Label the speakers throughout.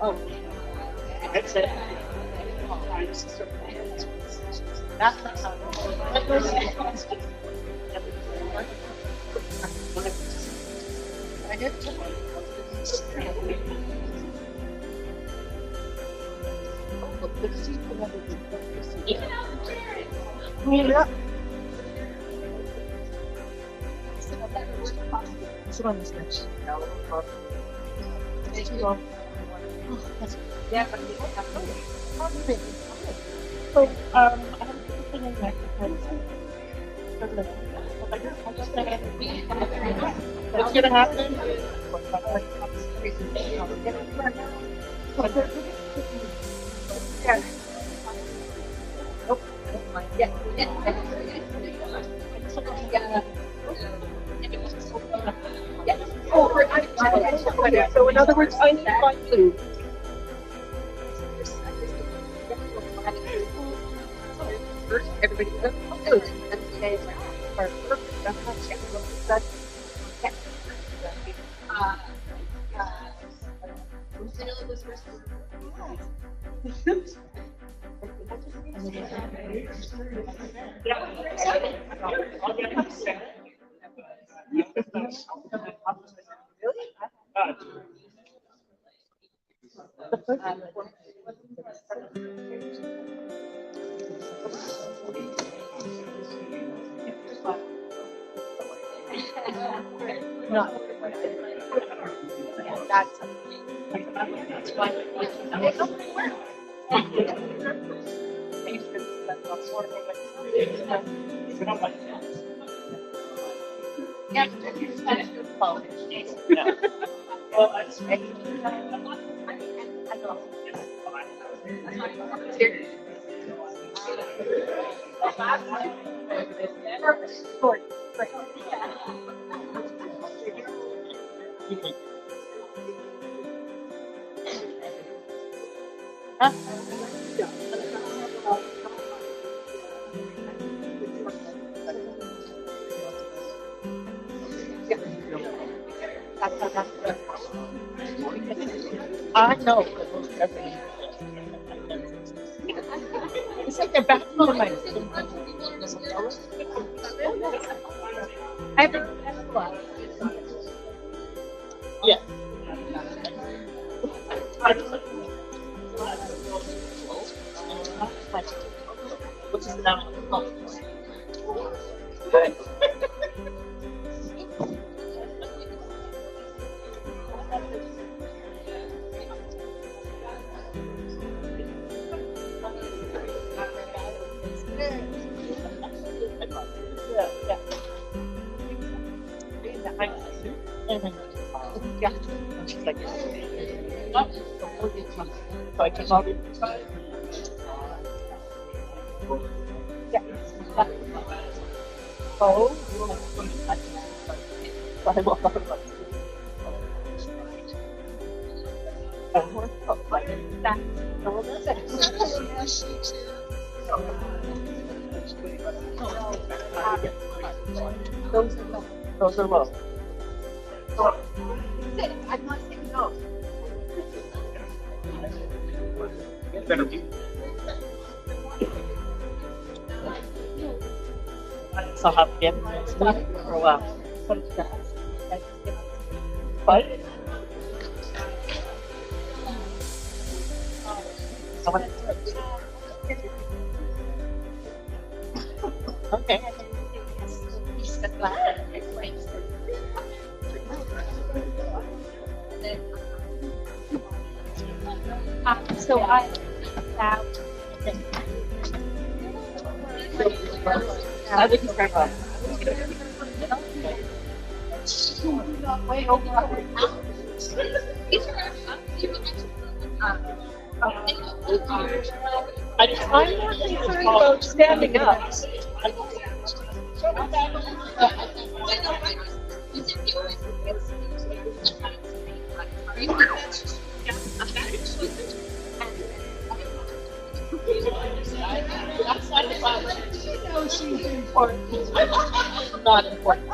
Speaker 1: That's it. That's not how I did. Yeah. Sit on this bench. Yeah, but so I have something in my what's gonna happen? Yeah. Nope. Yeah. So in other words, I need to find food. First, everybody goes food. And today's our first not that's why yeah, well, I just make I know that those everything. It's like they're back on my I haven't yeah. Which is now good. Yeah, she's like, so I came out. Yeah. Oh, I walk out of those are low. I'm not saying no. Better be. So have you for a while? What? Okay. So I think it's very well. Way over. I'm more concerned about standing up. She's important. Not important.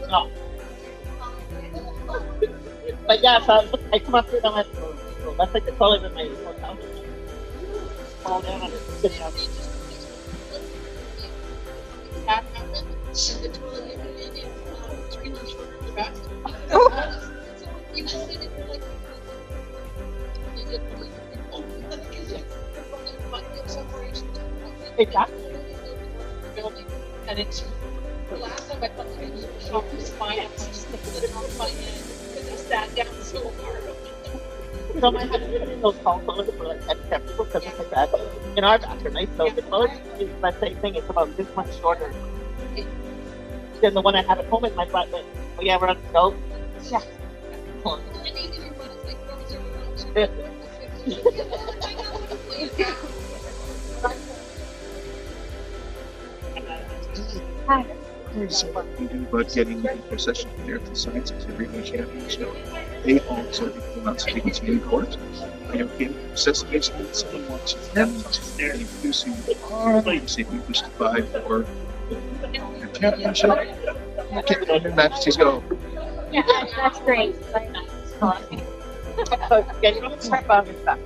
Speaker 1: No.
Speaker 2: Yeah, so I come up here and I went, oh, that's like the toilet in my hotel. Fall down on it. Sit down. Exactly.
Speaker 1: And it's the last time I thought I was shocked was fine. I just put it on my head because I sat down so hard.
Speaker 2: So I had to put in those tall toilets for like 10 people because it's like that. In our bathroom, right? So the toilet is the same thing. It's about this much shorter than the one I have at home in my flat. But oh yeah, we're on the go. Yeah.
Speaker 1: Hi.
Speaker 3: But getting the procession there for science is every championship. They also will not speak to in court. I am getting procession someone watches them. They're introducing say we wish to buy for your championship. Keep it on your majesties go.
Speaker 4: Yeah, that's great. Very nice.
Speaker 2: Yeah, you don't start by this back.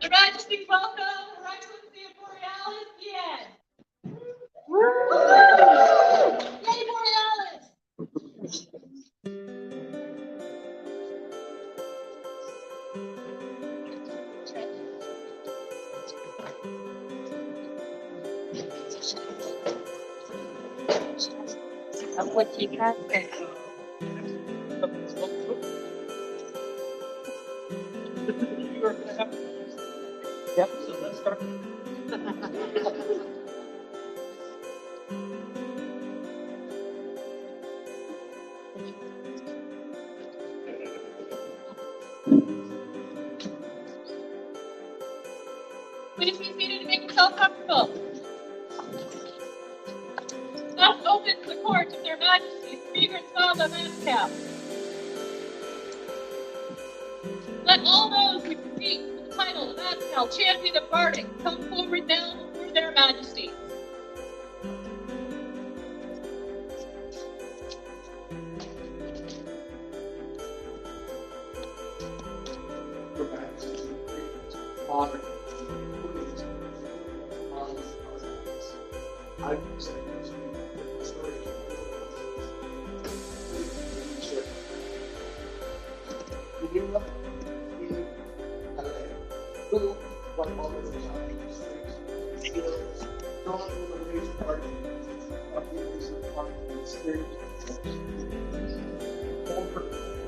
Speaker 1: Your Majesty, welcome, Her Excellency of Borealis, Ian. Yay, Borealis!
Speaker 4: What you got?
Speaker 2: Yep.
Speaker 5: So let's start.
Speaker 1: Please be seated and make yourself comfortable. Thus opens the court of their Majesties, Fever and Saba Manscap. Let all those who compete for the title of Manscal Champion of Bardic come forward now before their Majesties.
Speaker 5: Your Majesty, honor, I would say the story. Who, what all of the not the race part of the innocent part of the experience.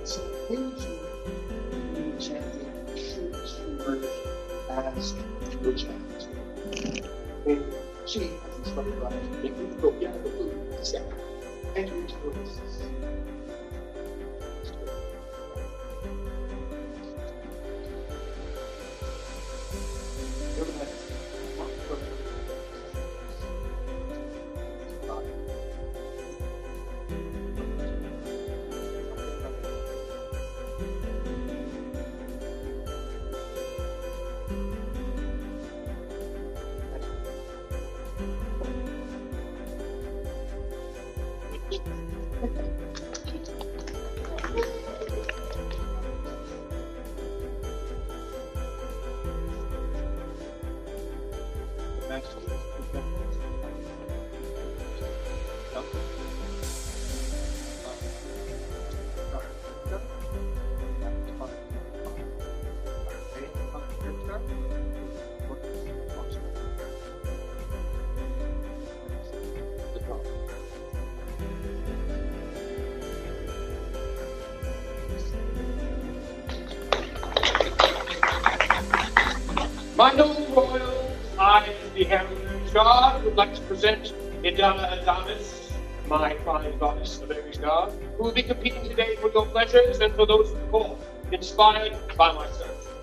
Speaker 5: So into the champion should emerge as the champion. And she has inspired by if we go beyond the blue, step, enter into the races.
Speaker 6: My noble royals, I, the Heritage God, would like to present Idala Adamus, my fine goddess, the Aries God, who will be competing today for your pleasures and for those of the court, inspired by myself.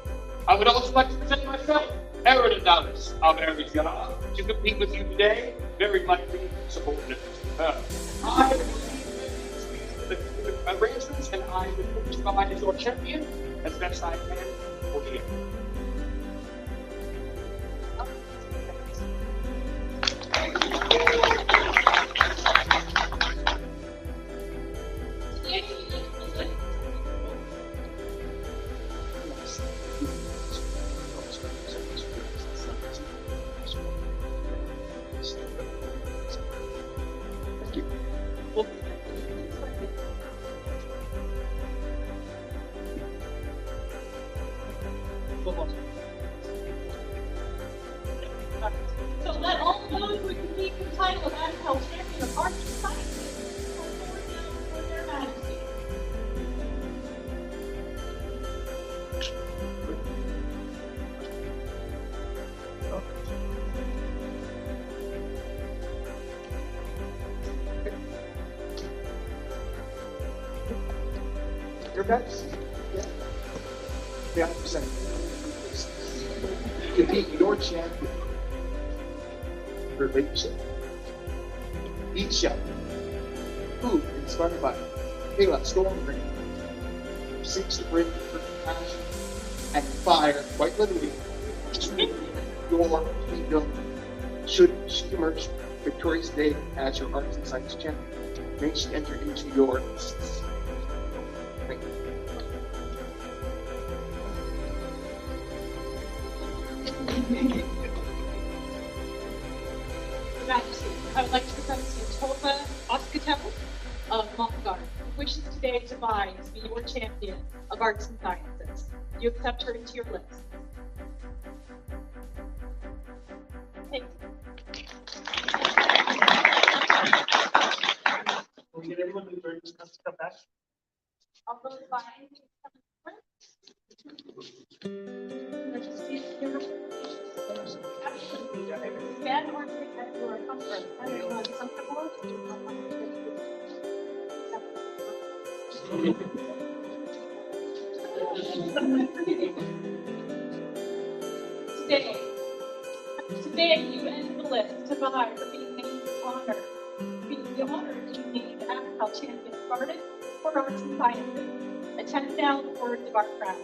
Speaker 6: I would also like to present myself, Aerodynamics of Aries God to compete with you today, very likely subordinate to her. I will leave the arrangements and I will provide as your champion as best I can for you.
Speaker 1: So let all those who compete for the title of Agile Champion of Arts and Sciences come forward now for their majesty.
Speaker 5: Your bets? Yeah. 100%. Compete your champion for leadership. Eat shell. Food inspired by Kayla Stormgreen seeks to bring her passion and fire, quite literally, to your kingdom. Should she emerge victorious today as your arts and science champion, may she enter into your lists. Thank you.
Speaker 1: Your Majesty, I would like to present to you TUA Oskatel of Montgard, who wishes today to vie to be your champion of arts and sciences. You accept her into your list. Thank you.
Speaker 2: Can we get everyone who joined us to come back?
Speaker 1: I'll go by. Stand or take that you are comfort. Some Today you end the list to vie for being named honored. Being the honor of being named Agile Champion of Bardic for Arts and Sciences. Attend now the words of our crown.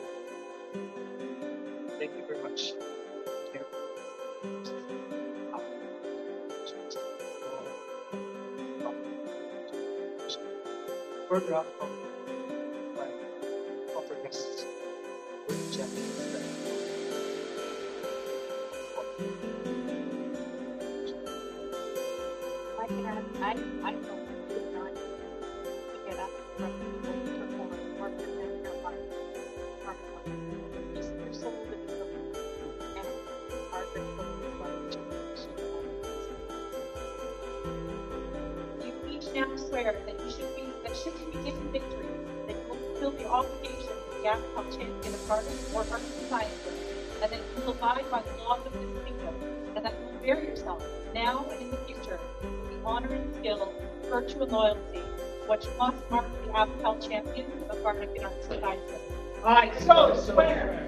Speaker 2: Thank you very much. Further up from my corporate guests with the champion.
Speaker 4: I don't not get up from perform or present your part of your soul that is and our
Speaker 1: You each now swear that should you be given victory, that you will fulfill the obligations of the Agile Champion of Bardic or Arts and Sciences, and that you will abide by the laws of this kingdom, and that you will bear yourself now and in the future with the honor and skill, virtue and loyalty, which must mark the Agile Champion of Bardic and Arts and Sciences.
Speaker 6: I so swear.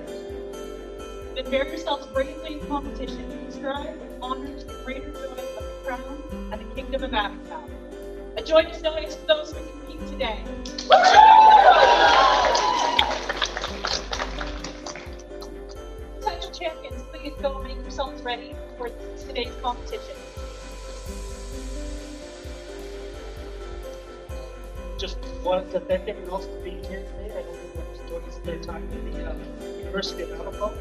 Speaker 1: Then bear yourselves bravely in competition and strive with honor to the greater joy of the crown and the kingdom of Agile. A joyous noise to those who compete today. Potential champions, please go and make yourselves ready for today's competition.
Speaker 2: Just wanted to thank everyone else for being here today. I hope everyone's joining their time in the University of Alabama.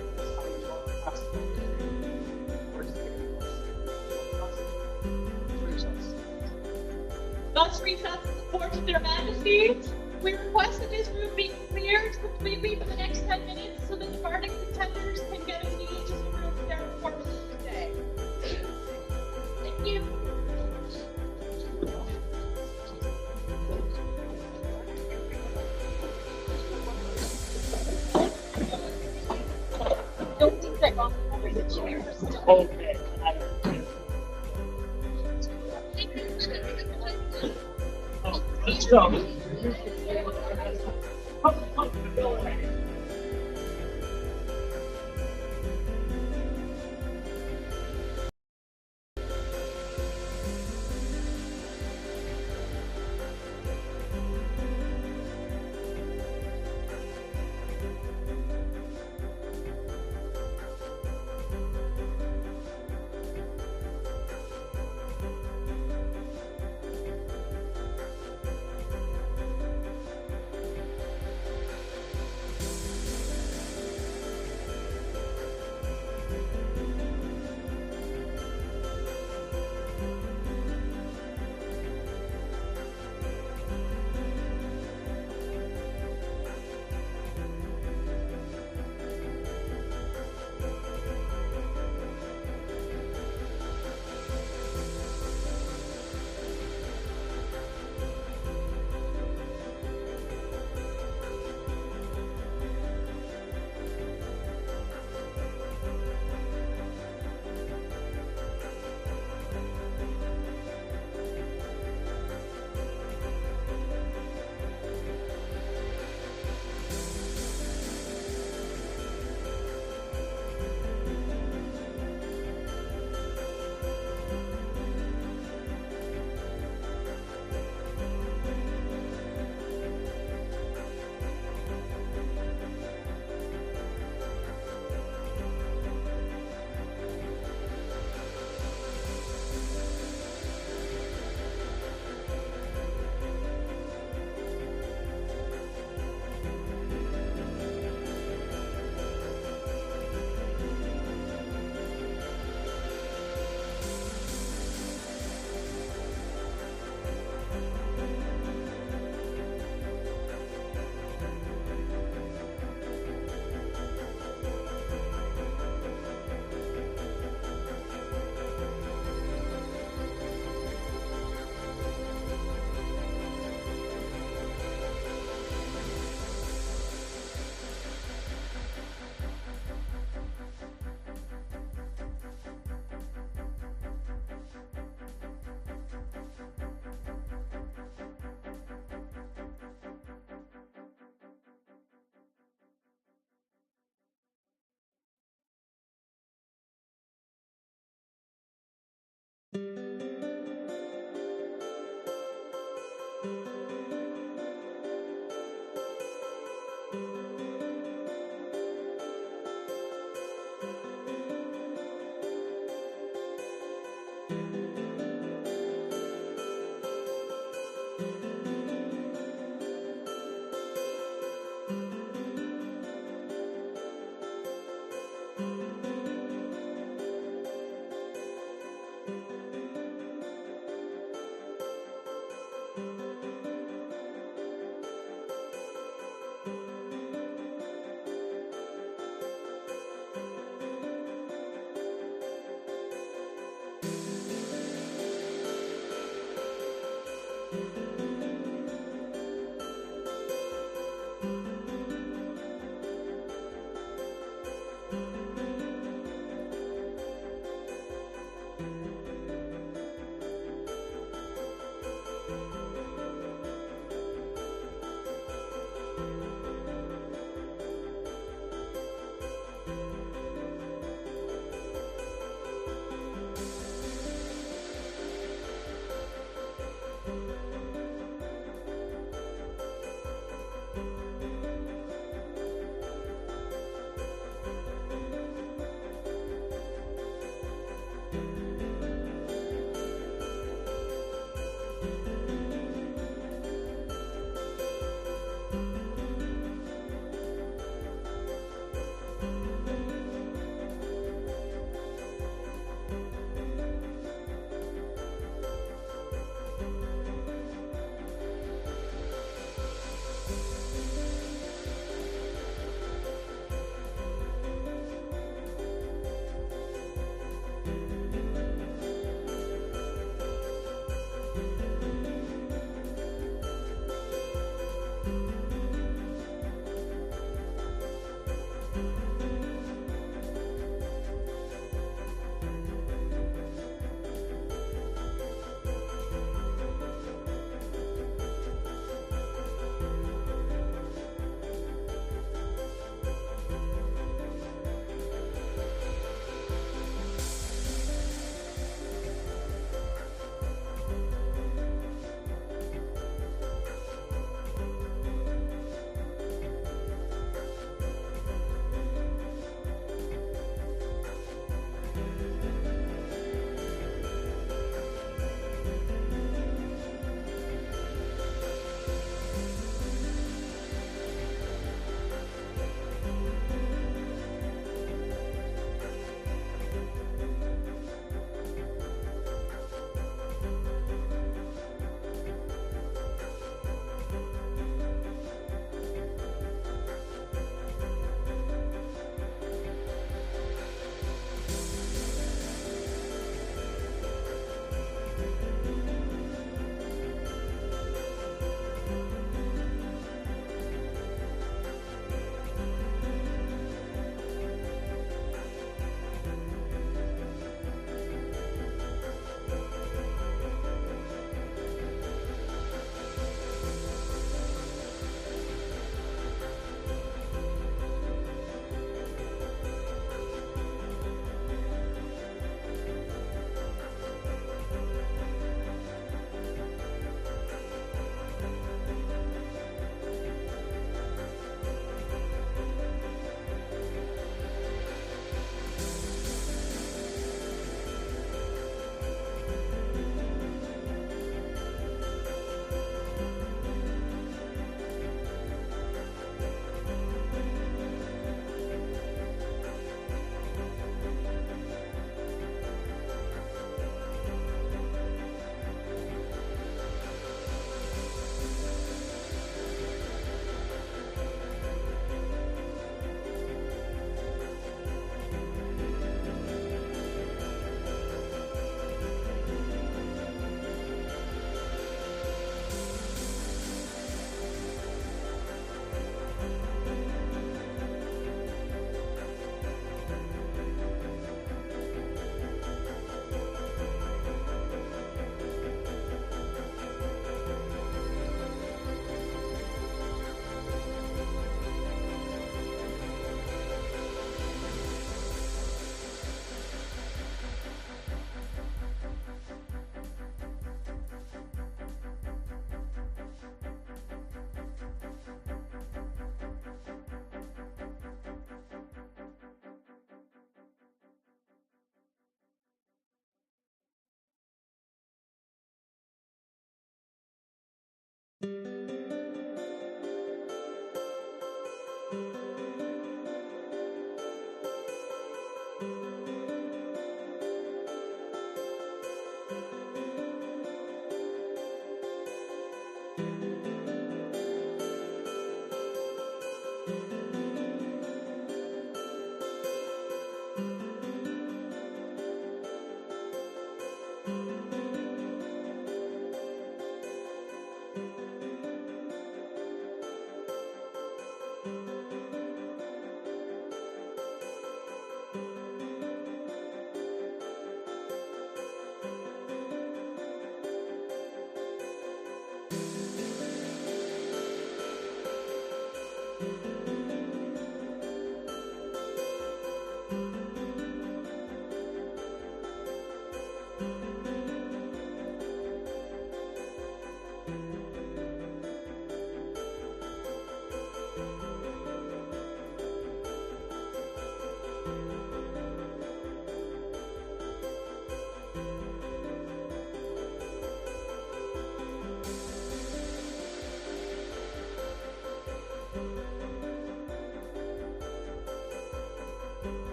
Speaker 1: Thus recess the support of their majesties. We request that this room be cleared completely for the next 10 minutes so that the Bardic contenders can get a seat to the room for their performances today. Thank you. Don't think that off over the chairs.
Speaker 2: Okay. Let's go.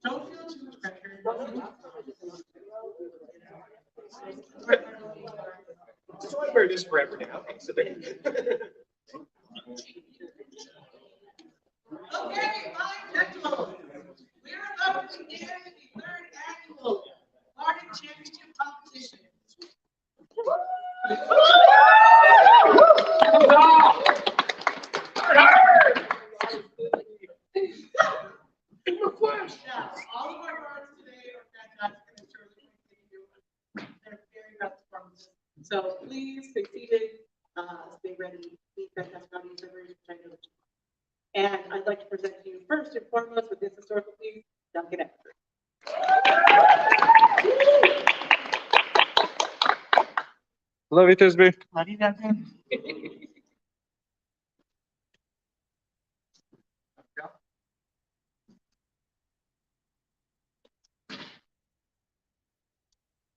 Speaker 6: Don't feel too much pressure. So I wear this forever now. So they-
Speaker 7: Okay, fine, gentlemen. We're about to begin the third annual Bardic Championship competition. Now, all of our cards today are fantastic and surely continue. They're very best performances. So please stay seated, stay ready, be fantastic audience members, which I know that you are. And I'd like to present to you first and foremost with this historical piece, Duncan Expert.
Speaker 6: Love you, Thisbe.
Speaker 2: Love you, Duncan.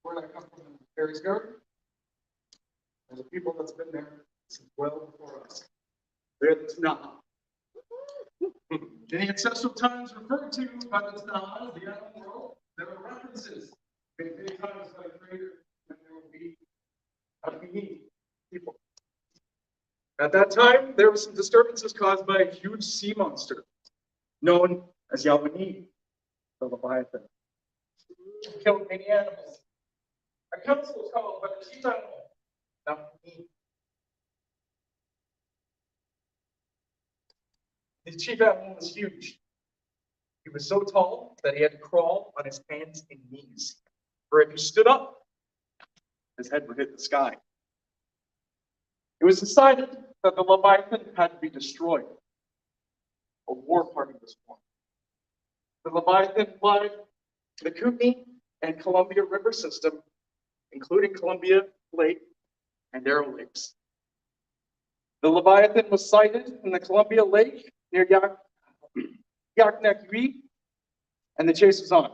Speaker 6: Where I come from in Perry's Garden, there's a people that's been there since well before us. They're the Tana. In the ancestral times referred to by the Tana as the animal world, there were references made many times by the creator that there would be people. At that time, there were some disturbances caused by a huge sea monster known as Yawani, the Leviathan. It killed many animals. A council was called by the chief animal, Yawani. The chief animal was huge. He was so tall that he had to crawl on his hands and knees. For if he stood up, his head would hit the sky. It was decided that the Leviathan had to be destroyed. A war party was formed. The Leviathan flooded the Kootenai and Columbia River system, including Columbia Lake and Arrow Lakes. The Leviathan was sighted in the Columbia Lake near Yaknakui, and the chase was on.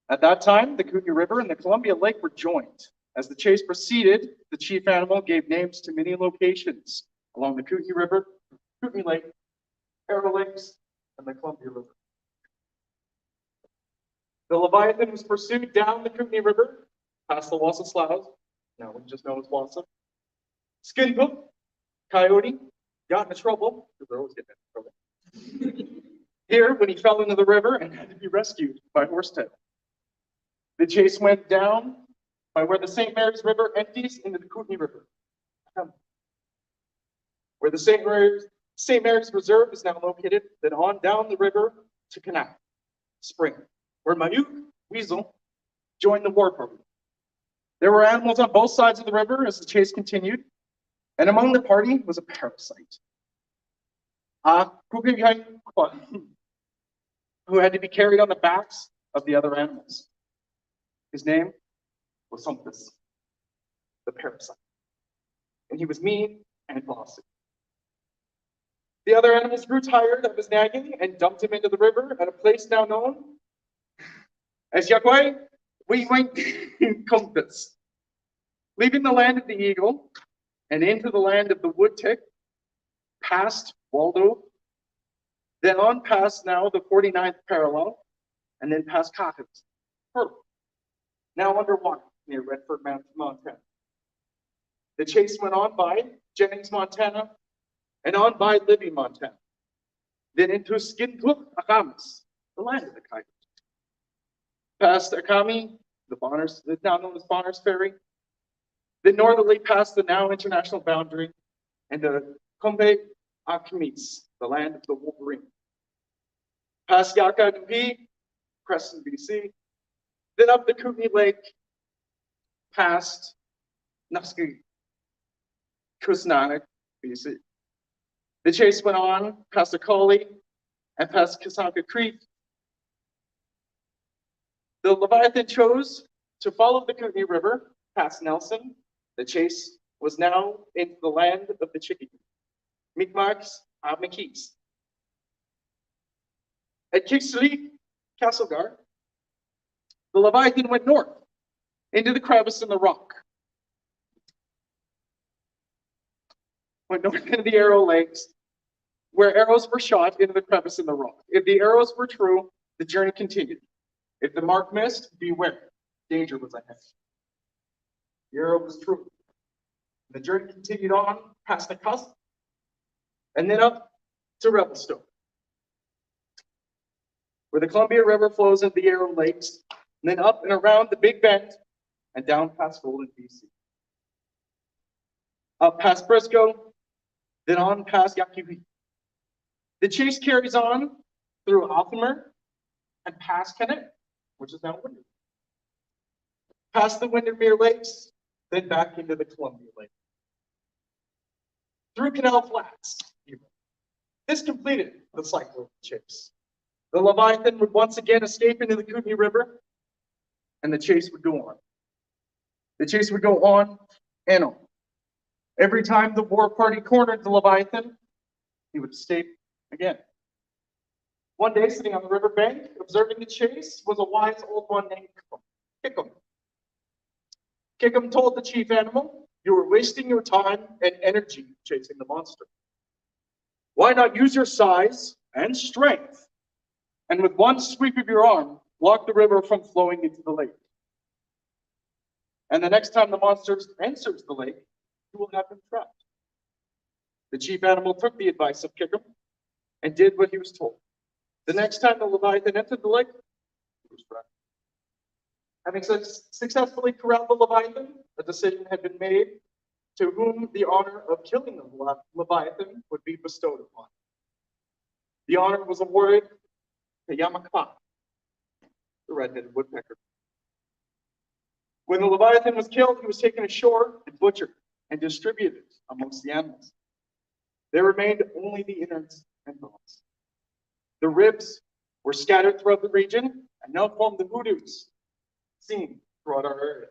Speaker 6: At that time, the Kootenai River and the Columbia Lake were joined. As the chase proceeded, the chief animal gave names to many locations along the Kootenai River, Kootenai Lake, Arrow Lakes, and the Columbia River. The Leviathan was pursued down the Kootenai River, past the Wassa Sloughs, now just known as Wassa, Skincook, Coyote, got into trouble, because they're always getting into trouble. Here, when he fell into the river and had to be rescued by Horsetail. The chase went down by where the St. Mary's River empties into the Kootenai River, where the St. Mary's Reserve is now located, then on down the river to Canal Spring, where Mayuk Weasel joined the war party. There were animals on both sides of the river as the chase continued, and among the party was a parasite, who had to be carried on the backs of the other animals. His name was Sumpus, the parasite, and he was mean and bossy. The other animals grew tired of his nagging and dumped him into the river at a place now known as Yakwai Compass. Leaving the land of the eagle and into the land of the wood tick, past Waldo, then on past now the 49th parallel, and then past Cottons, now underwater near Redford, Montana. The chase went on by Jennings, Montana, and on by Libby, Montana. Then into Skincook, Akamis, the land of the Coyotes. Past Akami, the now known as Bonner's Ferry. Then northerly past the now international boundary, and the Kombe Akamis, the land of the Wolverine. Past Yakaduhi, Creston, BC. Then up the Kootenai Lake, past Nuski, Kusnanek, BC. The chase went on past the Collie and past Kasanka Creek. The Leviathan chose to follow the Kootenai River past Nelson. The chase was now into the land of the Chickadees, Mi'kmaqs, Abnakis. At Kiksalik, Castlegar, the Leviathan went north into the crevice in the rock. went north into the Arrow Lakes, where arrows were shot into the crevice in the rock. If the arrows were true, the journey continued. If the mark missed, beware, danger was ahead. The arrow was true. The journey continued on past the cusp, and then up to Revelstoke, where the Columbia River flows into the Arrow Lakes, and then up and around the Big Bend, and down past Golden, BC. Up past Briscoe, then on past Yaquewi. The chase carries on through Alphamer and past Kennett, which is now Windermere. Past the Windermere Lakes, then back into the Columbia Lake. Through Canal Flats, even. This completed the cycle of the chase. The Leviathan would once again escape into the Kootenai River, and the chase would go on. The chase would go on and on. Every time the war party cornered the Leviathan, he would escape again. One day, sitting on the riverbank, observing the chase, was a wise old one named Kickham. Kickham told the chief animal, "You are wasting your time and energy chasing the monster. Why not use your size and strength, and with one sweep of your arm, block the river from flowing into the lake? And the next time the monster enters the lake, you will have him trapped." The chief animal took the advice of Kickham and did what he was told. The next time the Leviathan entered the lake, he was trapped. Having successfully corralled the Leviathan, a decision had been made to whom the honor of killing the Leviathan would be bestowed upon. The honor was awarded to Yamaka, the red-headed woodpecker. When the Leviathan was killed, he was taken ashore and butchered and distributed amongst the animals. There remained only the innards and bones. The ribs were scattered throughout the region and now form the hoodoos seen throughout our area.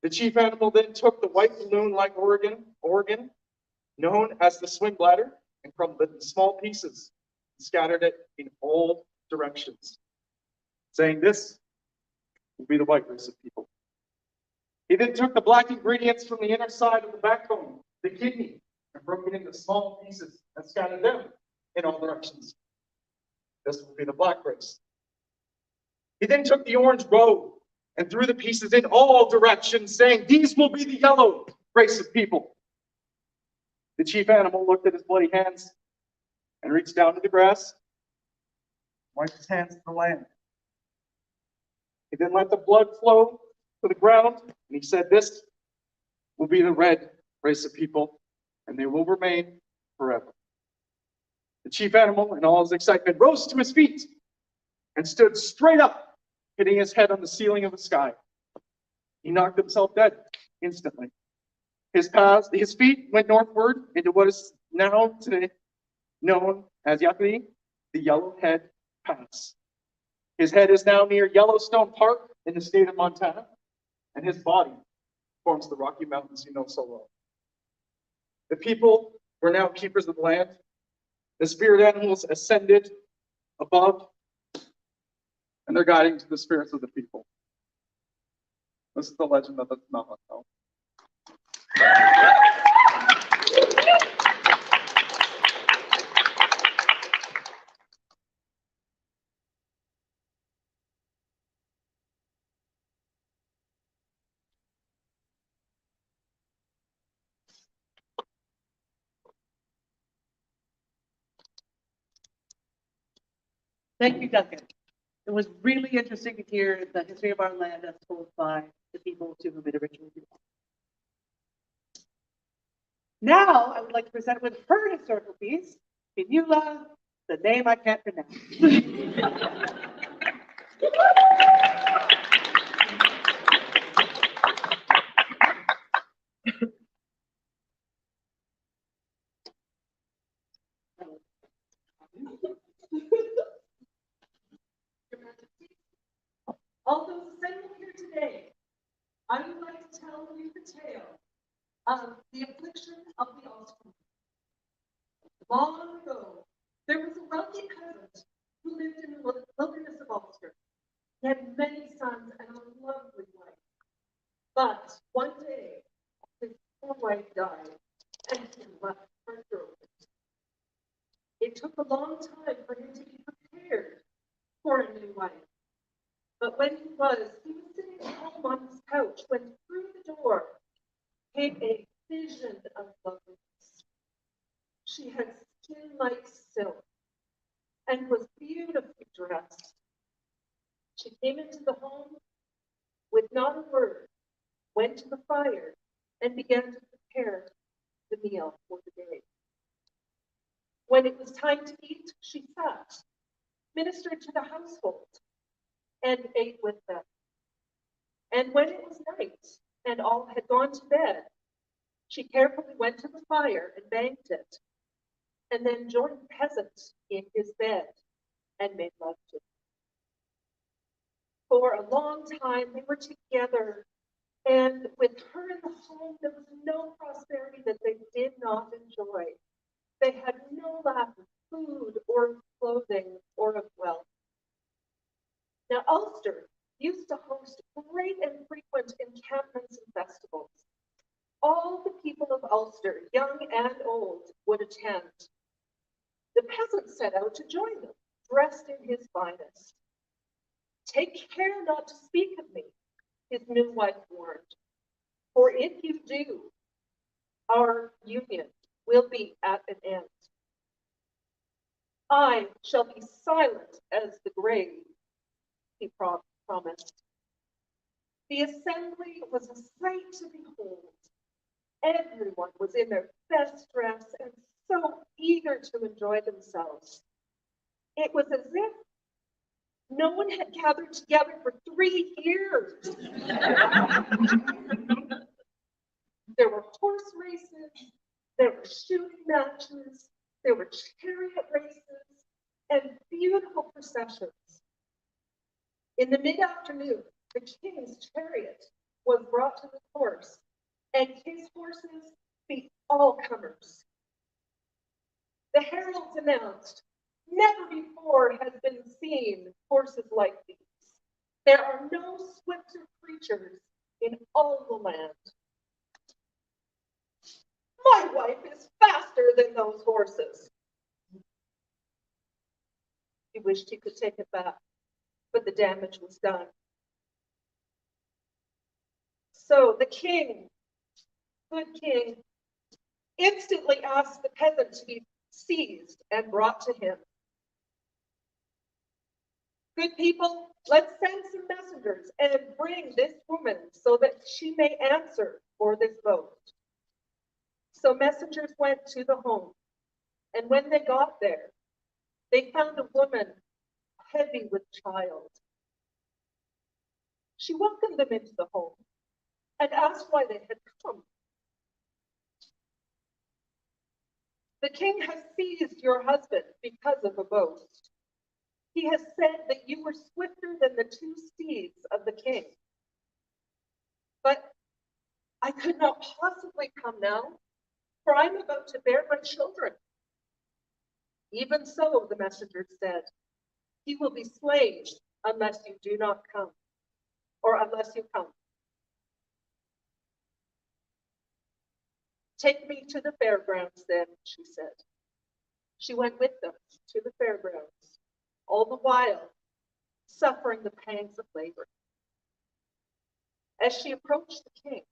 Speaker 6: The chief animal then took the white balloon-like organ, known as the swing bladder, and crumbled it into small pieces and scattered it in all directions, saying, "This will be the white race of people." He then took the black ingredients from the inner side of the backbone, the kidney, and broke it into small pieces and scattered them in all directions. This will be the black race. He then took the orange robe and threw the pieces in all directions, saying, "These will be the yellow race of people." The chief animal looked at his bloody hands and reached down to the grass, wiped his hands to the land. He then let the blood flow to the ground, and he said, "This will be the red race of people, and they will remain forever." The chief animal, in all his excitement, rose to his feet and stood straight up, hitting his head on the ceiling of the sky. He knocked himself dead instantly. His feet went northward into what is now today known as Yaquewi, the Yellowhead Pass. His head is now near Yellowstone Park in the state of Montana, and his body forms the Rocky Mountains you know so well. The people were now keepers of the land. The spirit animals ascended above, and they're guiding to the spirits of the people. This is the legend of the Navajo.
Speaker 7: Thank you, Duncan. It was really interesting to hear the history of our land as told by the people to whom it originally belonged. Now, I would like to present with her historical piece, Pinula, the name I can't pronounce. Although assembled here today, I would like to tell you the tale of the affliction of the Ulster. Long ago, there was a wealthy peasant who lived in the wilderness of Ulster. He had many sons and a lovely wife. But one day, his poor wife died,
Speaker 1: took a long time for him to be prepared for a new wife. But when he was sitting at home on his couch when through the door came a vision of loveliness. She had skin like silk and was beautifully dressed. She came into the home with not a word, went to the fire, and began to prepare the meal for the day. When it was time to eat, she sat, ministered to the household, and ate with them. And when it was night and all had gone to bed, she carefully went to the fire and banked it, and then joined the peasant in his bed and made love to him. For a long time they were together, and with her in the home, there was no prosperity that they did not enjoy. They had no lack of food or clothing or of wealth. Now, Ulster used to host great and frequent encampments and festivals. All the people of Ulster, young and old, would attend. The peasant set out to join them, dressed in his finest. "Take care not to speak of me," his new wife warned, "for if you do, our union will be at an end. I shall be silent as the grave," he promised. The assembly was a sight to behold. Everyone was in their best dress and so eager to enjoy themselves. It was as if no one had gathered together for 3 years. There were horse races, there were shooting matches, there were chariot races, and beautiful processions. In the mid-afternoon, the king's chariot was brought to the course, and his horses beat all comers. The heralds announced, "Never before has been seen horses like these. There are no swifter creatures in all the land." "My wife is faster than those horses." He wished he could take it back, but the damage was done. So the king, good king, instantly asked the peasant to be seized and brought to him. "Good people, let's send some messengers and bring this woman so that she may answer for this vote." So messengers went to the home, and when they got there, they found a woman heavy with child. She welcomed them into the home and asked why they had come. "The king has seized your husband because of a boast. He has said that you were swifter than the 2 steeds of the king. But I could not possibly come now, for I am about to bear my children." "Even so," the messenger said, "he will be slain unless you do not come, or unless you come." "Take me to the fairgrounds then," she said. She went with them to the fairgrounds, all the while suffering the pangs of labor. As she approached the king,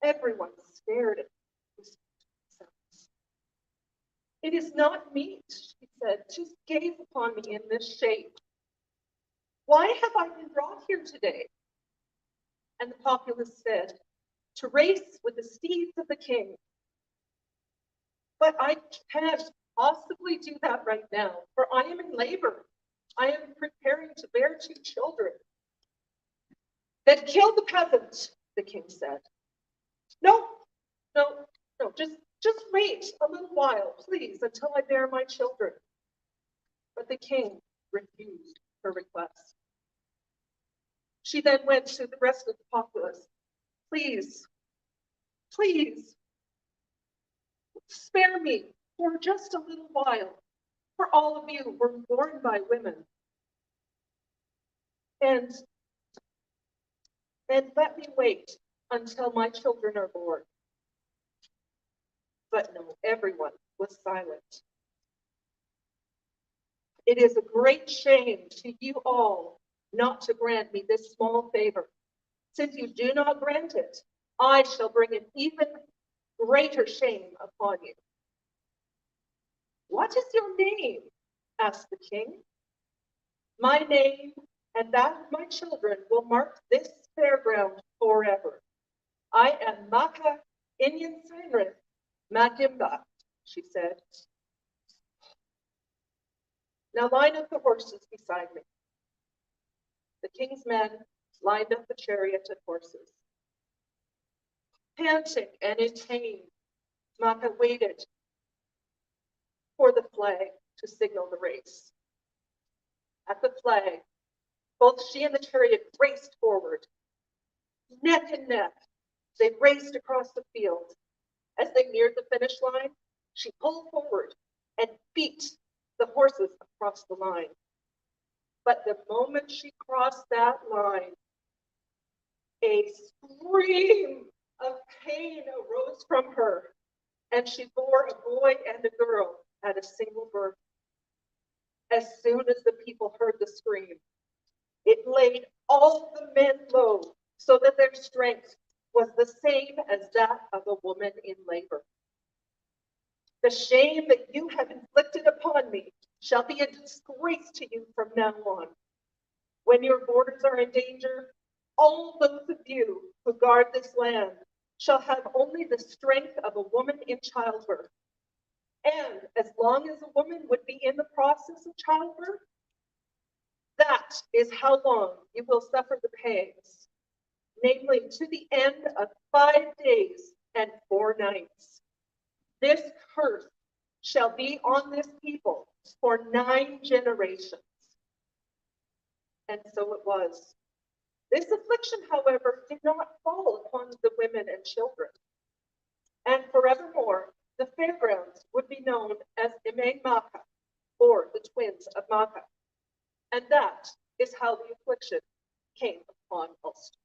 Speaker 1: everyone stared at themselves. "It is not meet," she said, "to gaze upon me in this shape. Why have I been brought here today?" And the populace said, "To race with the steeds of the king." "But I can't possibly do that right now, for I am in labor. I am preparing to bear 2 children. "Then kill the peasant," the king said. No, just wait a little while, please, until I bear my children." But the king refused her request. She then went to the rest of the populace. Please, spare me for just a little while, for all of you were born by women. And let me wait until my children are born." But no, everyone was silent. It is a great shame to you all not to grant me this small favor. Since you do not grant it, I shall bring an even greater shame upon you. What is your name? Asked the king. My name and that of my children will mark this fairground forever. I am Maka Inyan Senrit Magimba, she said. Now line up the horses beside me. The king's men lined up the chariot and horses. Panting and in pain, Maka waited for the flag to signal the race. At the flag, both she and the chariot raced forward. Neck and neck, they raced across the field. As they neared the finish line, she pulled forward and beat the horses across the line. But the moment she crossed that line, a scream of pain arose from her, and she bore a boy and a girl at a single birth. As soon as the people heard the scream, it laid all the men low, so that their strength was the same as that of a woman in labor. The shame that you have inflicted upon me shall be a disgrace to you from now on. When your borders are in danger, all those of you who guard this land shall have only the strength of a woman in childbirth. And as long as a woman would be in the process of childbirth, that is how long you will suffer the pangs, namely to the end of 5 days and 4 nights. This curse shall be on this people for 9 generations. And so it was. This affliction, however, did not fall upon the women and children. And forevermore, the fairgrounds would be known as Ime Maka, or the twins of Maka. And that is how the affliction came upon Ulster.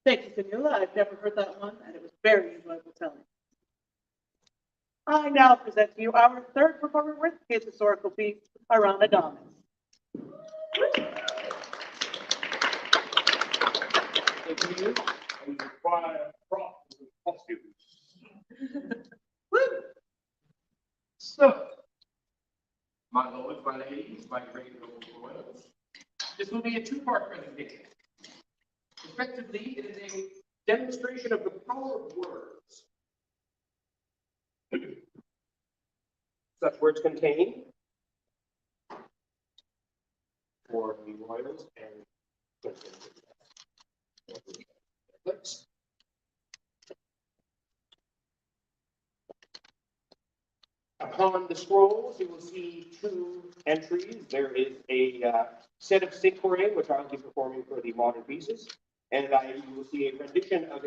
Speaker 7: Thank you, Camilla. I've never heard that one, and it was very enjoyable telling. I now present to you our third performer with his historical piece, Aranadamas.
Speaker 6: So, my lords, my ladies, my great noble royals, this will be a 2-part presentation. Effectively, it is a demonstration of the power of words. Such words contain for the royals and upon the scrolls, you will see 2 entries. There is a set of Sikhore, which I'll be performing for the modern pieces, and you will see a rendition of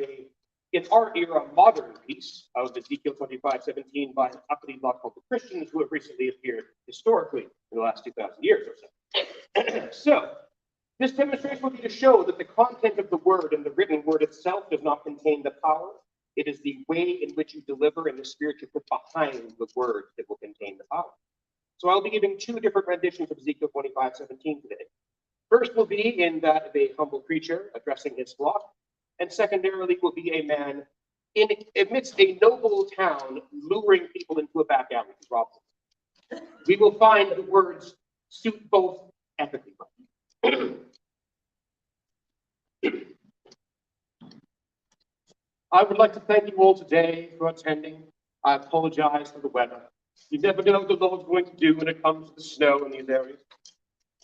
Speaker 6: in our era, modern piece of Ezekiel 25:17 by an uppity lot called the Christians, who have recently appeared historically in the last 2,000 years or so. So, this demonstration will be to show that the content of the word and the written word itself does not contain the power. It is the way in which you deliver and the spirit you put behind the word that will contain the power. So I'll be giving 2 different renditions of Ezekiel 25:17 today. First will be in that of a humble preacher addressing his flock, and secondarily will be a man amidst a noble town luring people into a back alley to rob them. We will find the words suit both ethically. I would like to thank you all today for attending. I apologize for the weather. You never know what the Lord's going to do when it comes to the snow in these areas.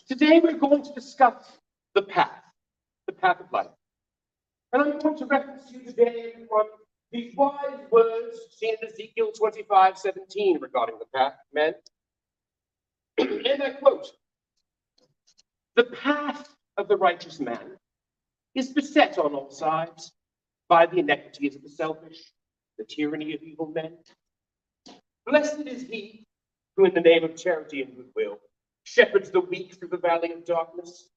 Speaker 6: Today we're going to discuss the path of life. And I'm going to reference you today from these wise words seen in Ezekiel 25:17 regarding the path, men. And I quote, "The path of the righteous man is beset on all sides by the inequities of the selfish, the tyranny of evil men. Blessed is he who in the name of charity and goodwill shepherds the weak through the valley of darkness.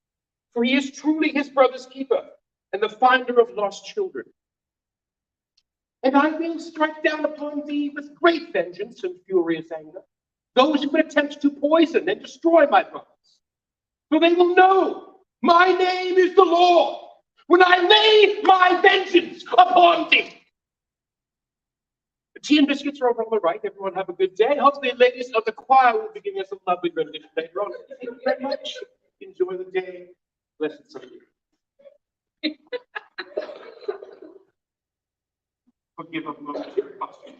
Speaker 6: For he is truly his brother's keeper and the finder of lost children. And I will strike down upon thee with great vengeance and furious anger those who would attempt to poison and destroy my brothers. For they will know my name is the Lord when I lay my vengeance upon thee. The tea and biscuits are over on the right. Everyone have a good day. Hopefully, ladies of the choir will be giving us a lovely rendition later on. Thank you very much. Enjoy the day. Blessed Sunday. Forgive a momentary posture.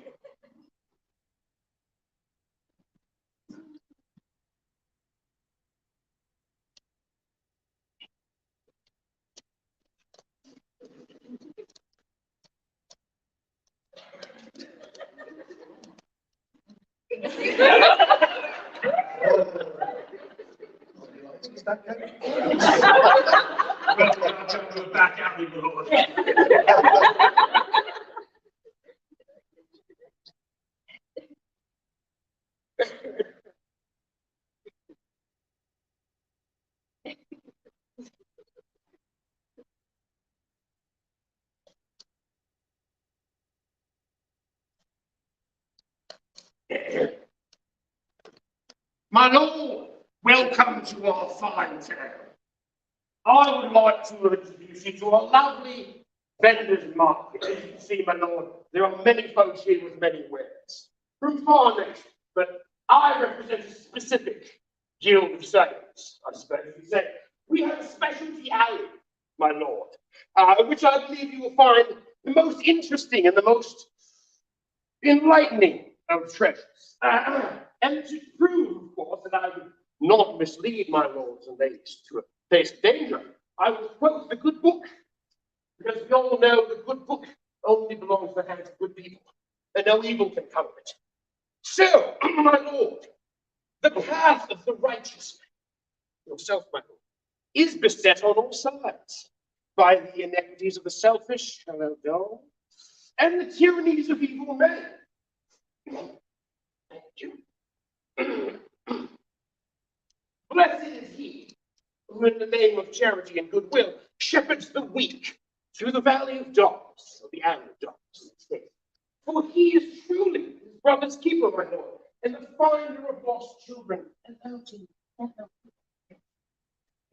Speaker 6: Back out, we will. My lord, welcome to our fine town. I would like to introduce you to a lovely vendor's market. As you can see, my lord, there are many folks here with many wares from far nations, but I represent a specific guild of sales, I suppose you say. We have a specialty alley, my lord, which I believe you will find the most interesting and the most enlightening of treasures. And to prove, of course, that I would not mislead my lords and ladies to a place of danger, I will quote the good book, because we all know the good book only belongs to the hands of good people, and no evil can come of it. So, my lord, the path of the righteous man, yourself, my lord, is beset on all sides by the inequities of the selfish, hello, dull, and the tyrannies of evil men. Thank you. Blessed is he who in the name of charity and goodwill shepherds the weak through the valley of darkness, or the alley of darkness. For he is truly his brother's keeper, my lord, and the finder of lost children.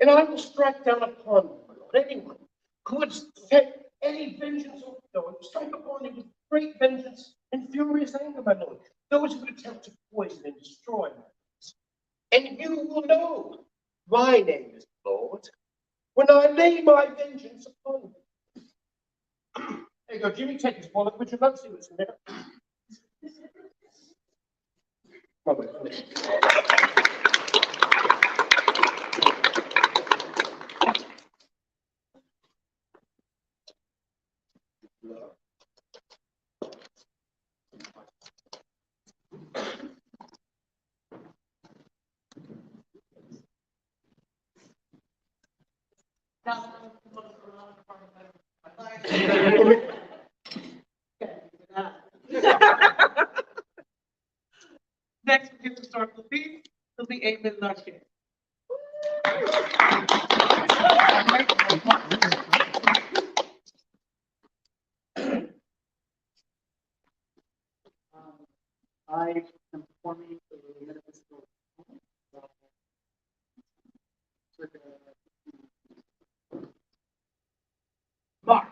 Speaker 6: And I will strike down upon you, my lord, anyone who would take any vengeance or no, strike upon you with great vengeance and furious anger, my lord, those who would attempt to poison and destroy my brothers. And you will know my name is Lord when I lay my vengeance upon you. There you go, Jimmy, take his wallet. Would you love to see what's in there?
Speaker 7: Next, we get historical piece, will be Amen Larkin.
Speaker 2: I am performing for the metaphysical. Mark,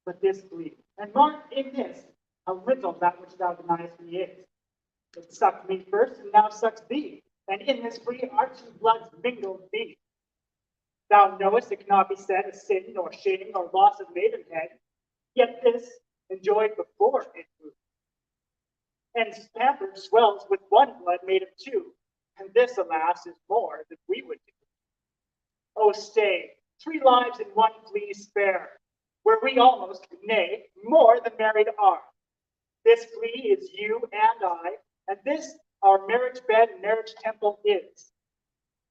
Speaker 2: but this believe, and mark in this a riddle that which thou deniest me is. It sucked me first, and now sucks thee, and in this free our two bloods mingled be. Thou knowest it cannot be said a sin, nor shame, nor loss of maidenhead, yet this enjoyed before it grew. And pampered swells with one blood made of two, and this, alas, is more than we would do. Oh, stay, 3 lives in one flea spare, where we almost, nay, more than married are. This flea is you and I, and this our marriage bed and marriage temple is.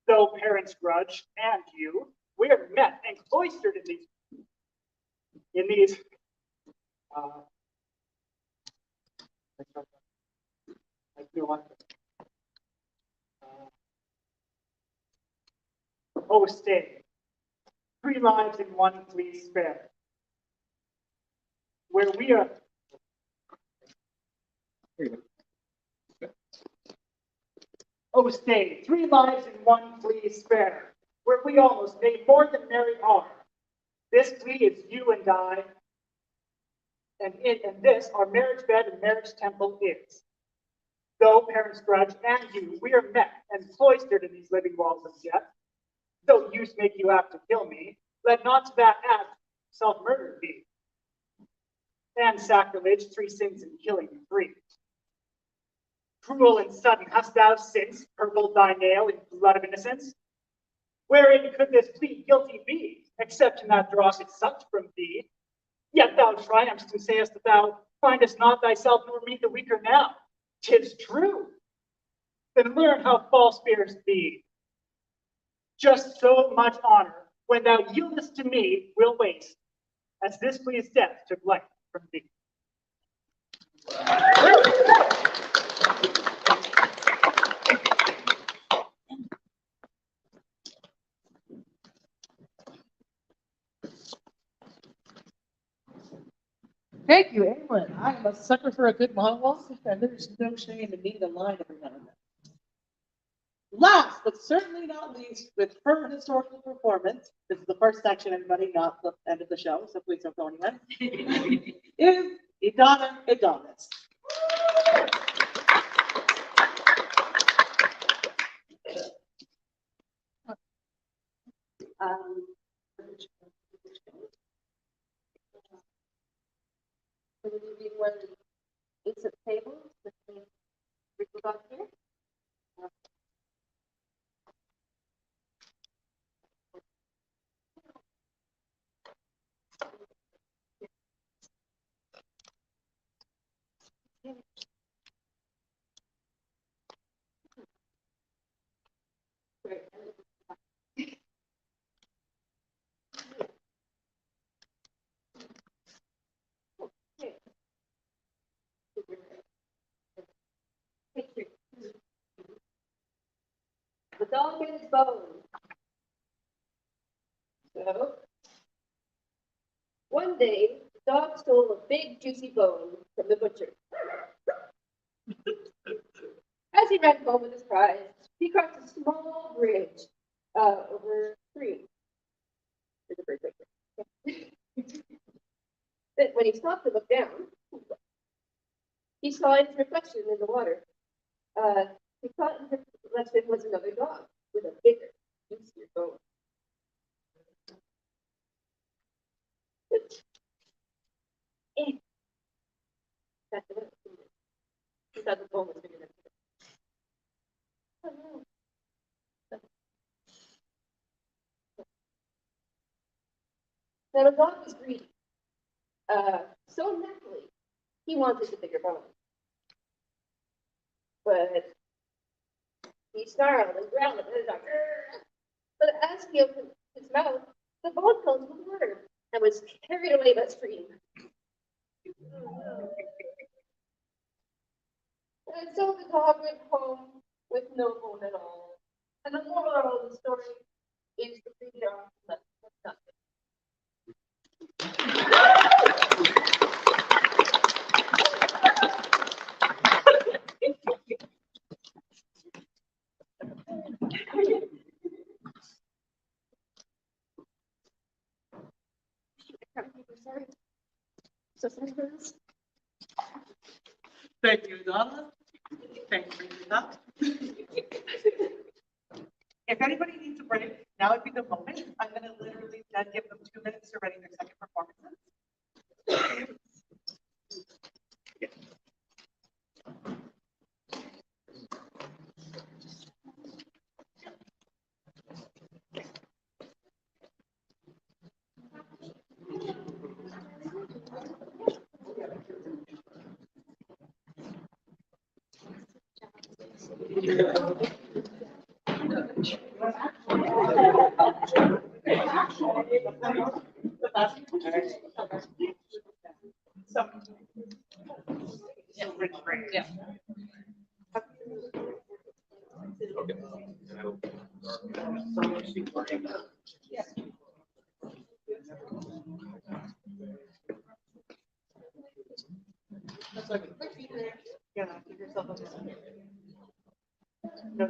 Speaker 2: Though parents grudge, and you, we're met and cloistered in these
Speaker 8: You want? Oh, stay. 3 lives and 1 please spare. Where we are. Oh, stay. 3 lives and 1 please spare. Where we almost made more than merry are. This plea is you and I, and it and this our marriage bed and marriage temple is. Though parents grudge and you, we are met and cloistered in these living walls of death. Though use make you apt to kill me, let not to that act self-murder be. And sacrilege, 3 sins in killing 3. Cruel and sudden hast thou since purpled thy nail in blood of innocence? Wherein could this plea guilty be, except in that dross it sucked from thee? Yet thou triumphst and sayest that thou findest not thyself nor me the weaker now. 'Tis true. Then learn how false fears be. Just so much honor, when thou yieldest to me, will waste, as this plea's death took life from thee.
Speaker 7: Thank you, England. I am a sucker for a good monologue, and there's no shame in needing a line every now and then. Last, but certainly not least, with her historical performance, this is the first section, everybody, not the end of the show, so please don't go anywhere, is Idana Adonis.
Speaker 4: One piece of table between we got here. The dog and his bone. So, one day, the dog stole a big juicy bone from the butcher. As he ran home with his prize, he crossed a small bridge over a stream. There's a bridge right there. Then when he stopped to look down, he saw his reflection in the water. He thought his reflection was another dog with a bigger, juicier bone. That's it. He thought the bone was bigger than him. Oh, no. Now the dog was greedy. So naturally, he wanted the bigger bone. But he snarled and growled at the dog. But as he opened his mouth, the bone fell into the water and was carried away by the stream. And so the dog went home with no bone at all. And the moral of the story is the big dog left with nothing. Sorry. So sorry for this.
Speaker 7: Thank you, Donna. Thank you for that. If anybody needs a break, now would be the moment. I'm going to literally then give them 2 minutes to ready their second performances. Yeah, give yourself a minute. No,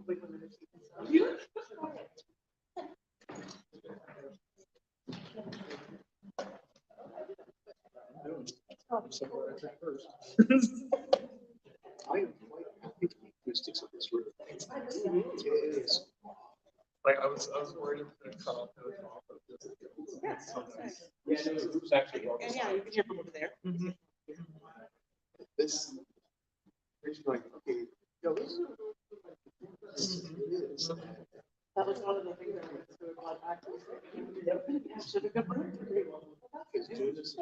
Speaker 7: wait a minute.
Speaker 5: I am quite happy with the acoustics of this room. It is.
Speaker 6: Like I was worried that cut off the top of this.
Speaker 7: Yes.
Speaker 6: Yeah, no, the roof's actually wrong.
Speaker 7: And yeah, you can hear from over there.
Speaker 5: This. It's like, okay, no, this is. It is.
Speaker 7: That was one of the things that was so glad actually. Should have been.
Speaker 5: It's doing this.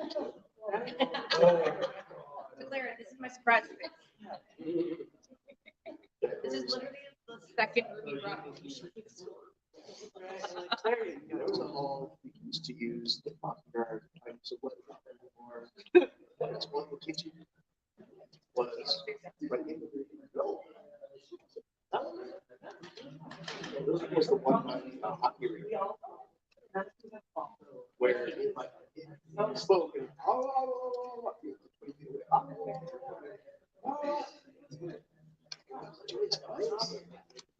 Speaker 4: Clara, this is my surprise face. This is literally the second movie brought me.
Speaker 5: There was a hall we used to use the popular types of what not anymore. That's one location. Was right in the no. Those was the one hockey rink where it spoke and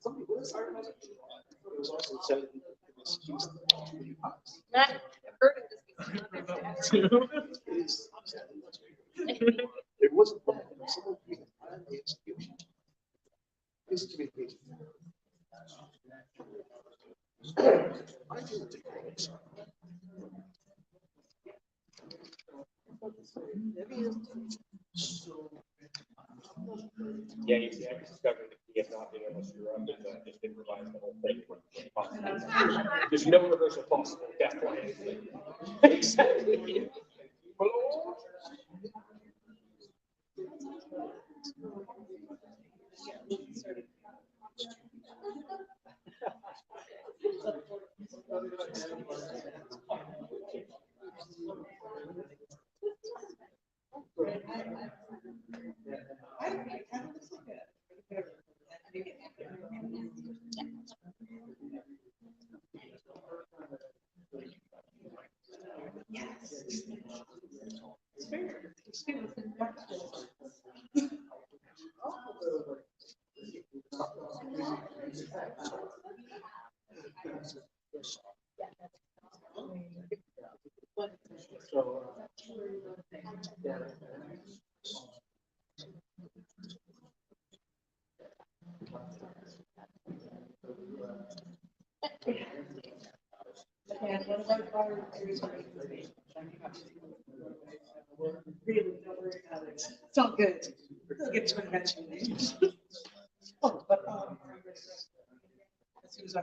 Speaker 5: somebody was it was also said it was used
Speaker 4: I've heard of this.
Speaker 5: it is it wasn't someone the execution. Miscommunication. I didn't take it.
Speaker 6: Yeah, you see, I discovered that he had not been able to screw up and just improvised the whole thing. There's no rehearsal possible at that point. Exactly.
Speaker 7: It's all good. We'll get to it eventually. Oh, but, as soon as I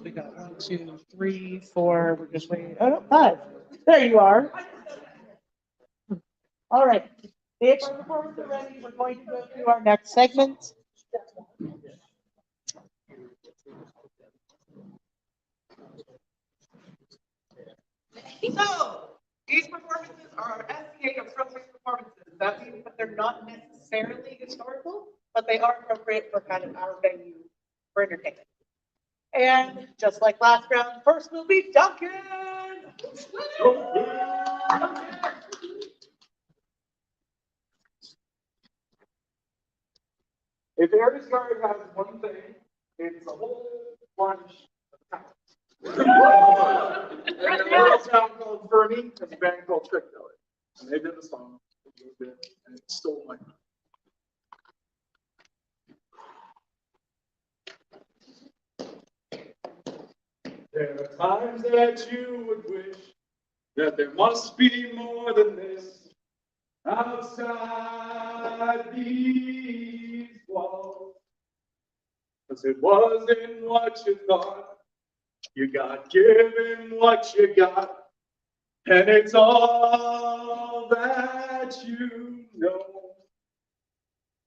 Speaker 7: we got 1, 2, 3, 4. We're just waiting. Oh, no, 5. There you are. All right. If our performers are ready, we're going to go to our next segment. So, these performances are SCA appropriate performances. That means that they're not necessarily historical, but they are appropriate for kind of our venue for entertainment. And just like last round, first will be Duncan.
Speaker 6: If Aries Guard has one thing, it's a whole bunch of talent. There's a little town called Fernie, there's a band called Trick Teller. And they did a song, and it stole my mind. There are times that you would wish that there must be more than this outside these walls. 'Cause it wasn't what you thought, you got given what you got, and it's all that you know.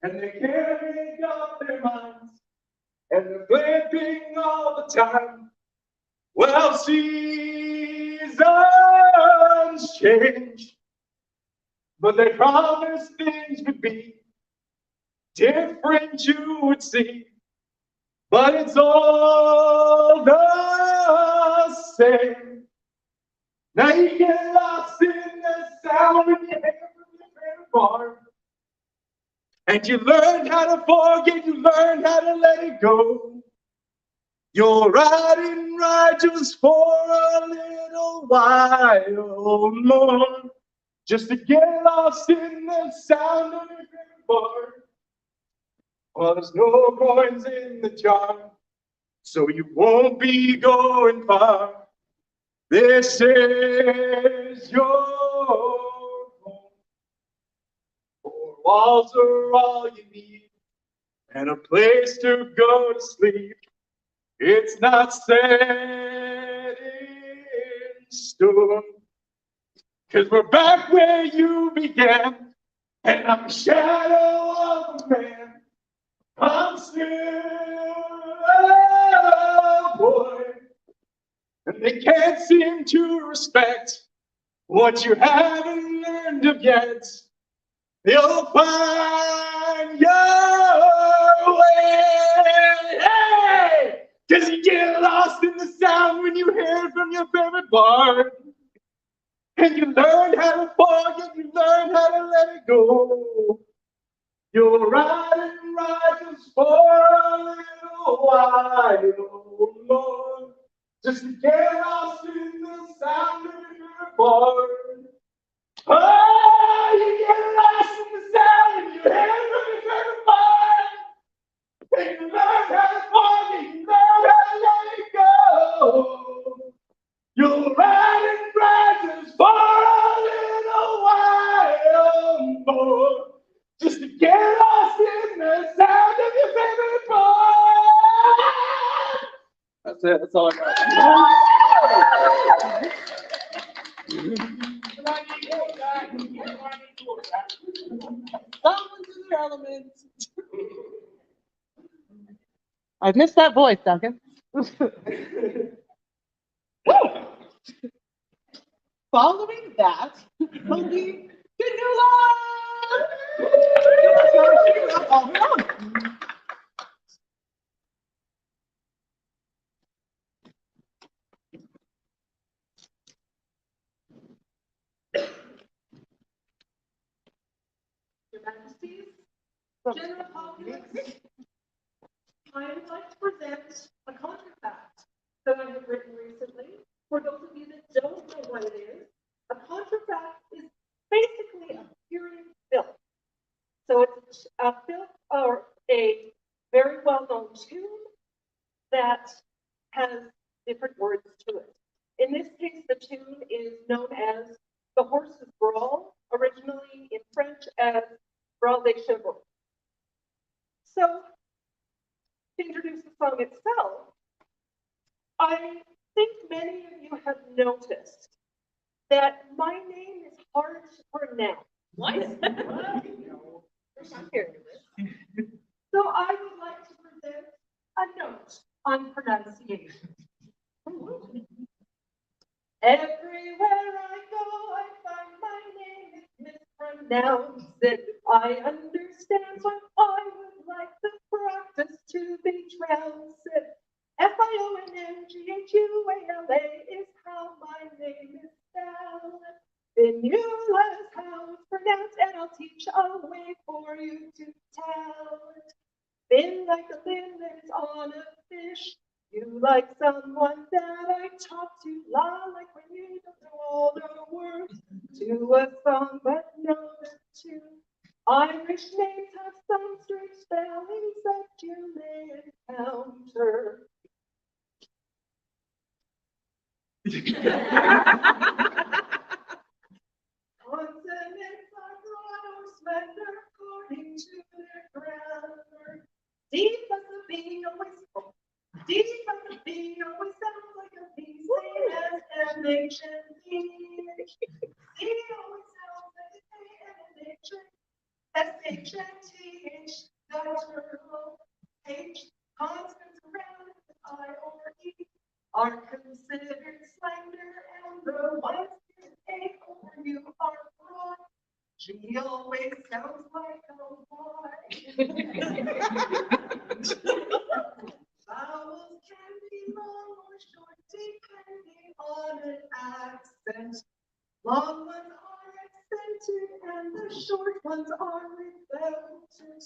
Speaker 6: And they can't make up their minds, and they're flipping all the time. Well, seasons change, but they promised things would be different, you would see. but it's all the same. Now you get lost in the sound when you hear from your favorite bar. And you learn how to forget, you learn how to let it go. You're riding right just for a little while more. Just to get lost in the sound of your favorite bar. Well, there's no coins in the jar, so you won't be going far. This is your home. 4 walls are all you need, and a place to go to sleep. It's not set in stone, 'cause we're back where you began, and I'm a shadow of a man. I'm still a boy, and they can't seem to respect what you haven't learned of yet. You'll find your way, hey! 'Cause you get lost in the sound when you hear from your favorite bar. And you learn how to forget, you learn how to let it go. You're riding right just for a little while more. Just to get lost in the sound of your bar. Oh, you get lost in the sound when you hear from your favorite bar. And you learn how to forget, you learn how to let it go. You're riding right just for a little while more. Just to get lost in the sound of your favorite bar. That's it. That's all I got.
Speaker 2: I've missed that voice, Duncan.
Speaker 7: Following that will be Canula! Your Majesties, General Populace, I would like to present a contract that I have written recently. For those of you that don't know what it is, a contract is basically a hearing bill. So it's a bill or a very well-known tune that has different words to it. In this case, the tune is known as The Horse's Brawl, originally in French as Brawl des Chevaux. So, to introduce the song itself, I think many of you have noticed that my name is hard to pronounce. What? So I would like to present a note on pronunciation. Everywhere I go, I find my name is mispronounced. I understand, but I would like the practice to be trounced. Fionnghula is how my name is spelled. Fionnghula is how it's pronounced, and I'll teach a way for you to tell. Fin like a fin that's on a fish. You like someone that I talk to. La like when you don't know all the words to a song but know the tune. Irish names have some strange spellings that you may encounter. Consonants are broad or slender according to their grammar. D plus a B always D plus a B always sounds like a B, same as MH and D. D always sounds like a K and an H, SH and TH, guttural. H, consonants around I or E are considered slender, and the ones in A or U are broad. G always sounds like a Y. hands are revolted.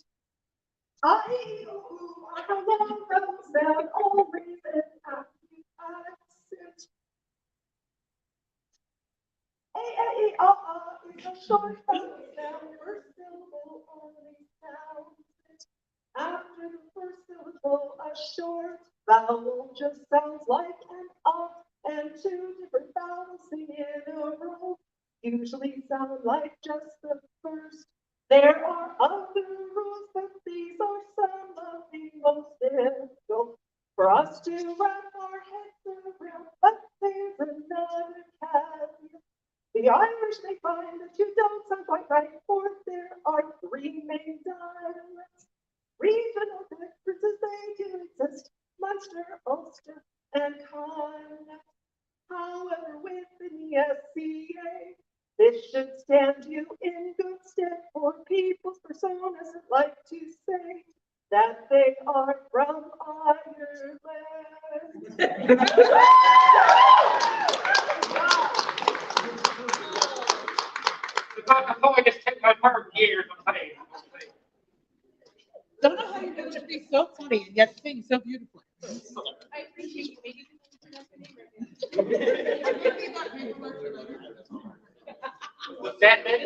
Speaker 7: I love those that always and happy accent. A is a short vowel sound, first syllable only sounds it. After the first syllable, a short vowel just sounds like an and two different vowels sing in a row usually sound like just the first. There are other rules, but these are some of the most difficult for us to wrap our heads around. But there's another caveat. The Irish may find that you don't sound quite right, for there are three main dialects. Regional differences, they do exist: Munster, Ulster, and Connacht. However, within the SCA, this should stand you in good stead for people's personas that like to say that they are from Ireland.
Speaker 6: I'm going to take my part years of playing.
Speaker 7: Don't know how you do to be so funny and yet sing so beautifully.
Speaker 1: I appreciate you. Maybe you can pronounce the name right.
Speaker 6: What's that, man?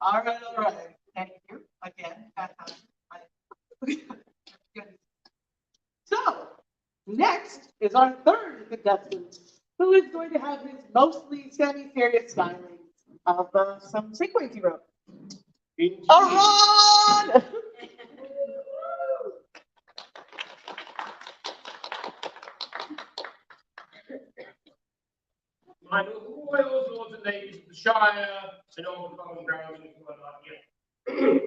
Speaker 7: All right. Thank you again. So, next is our third contestant, who is going to have his mostly semi-serious styling of some sequence he wrote. Aaron!
Speaker 6: My royals, lords and ladies of the Shire, and all the common grounds and whatnot here.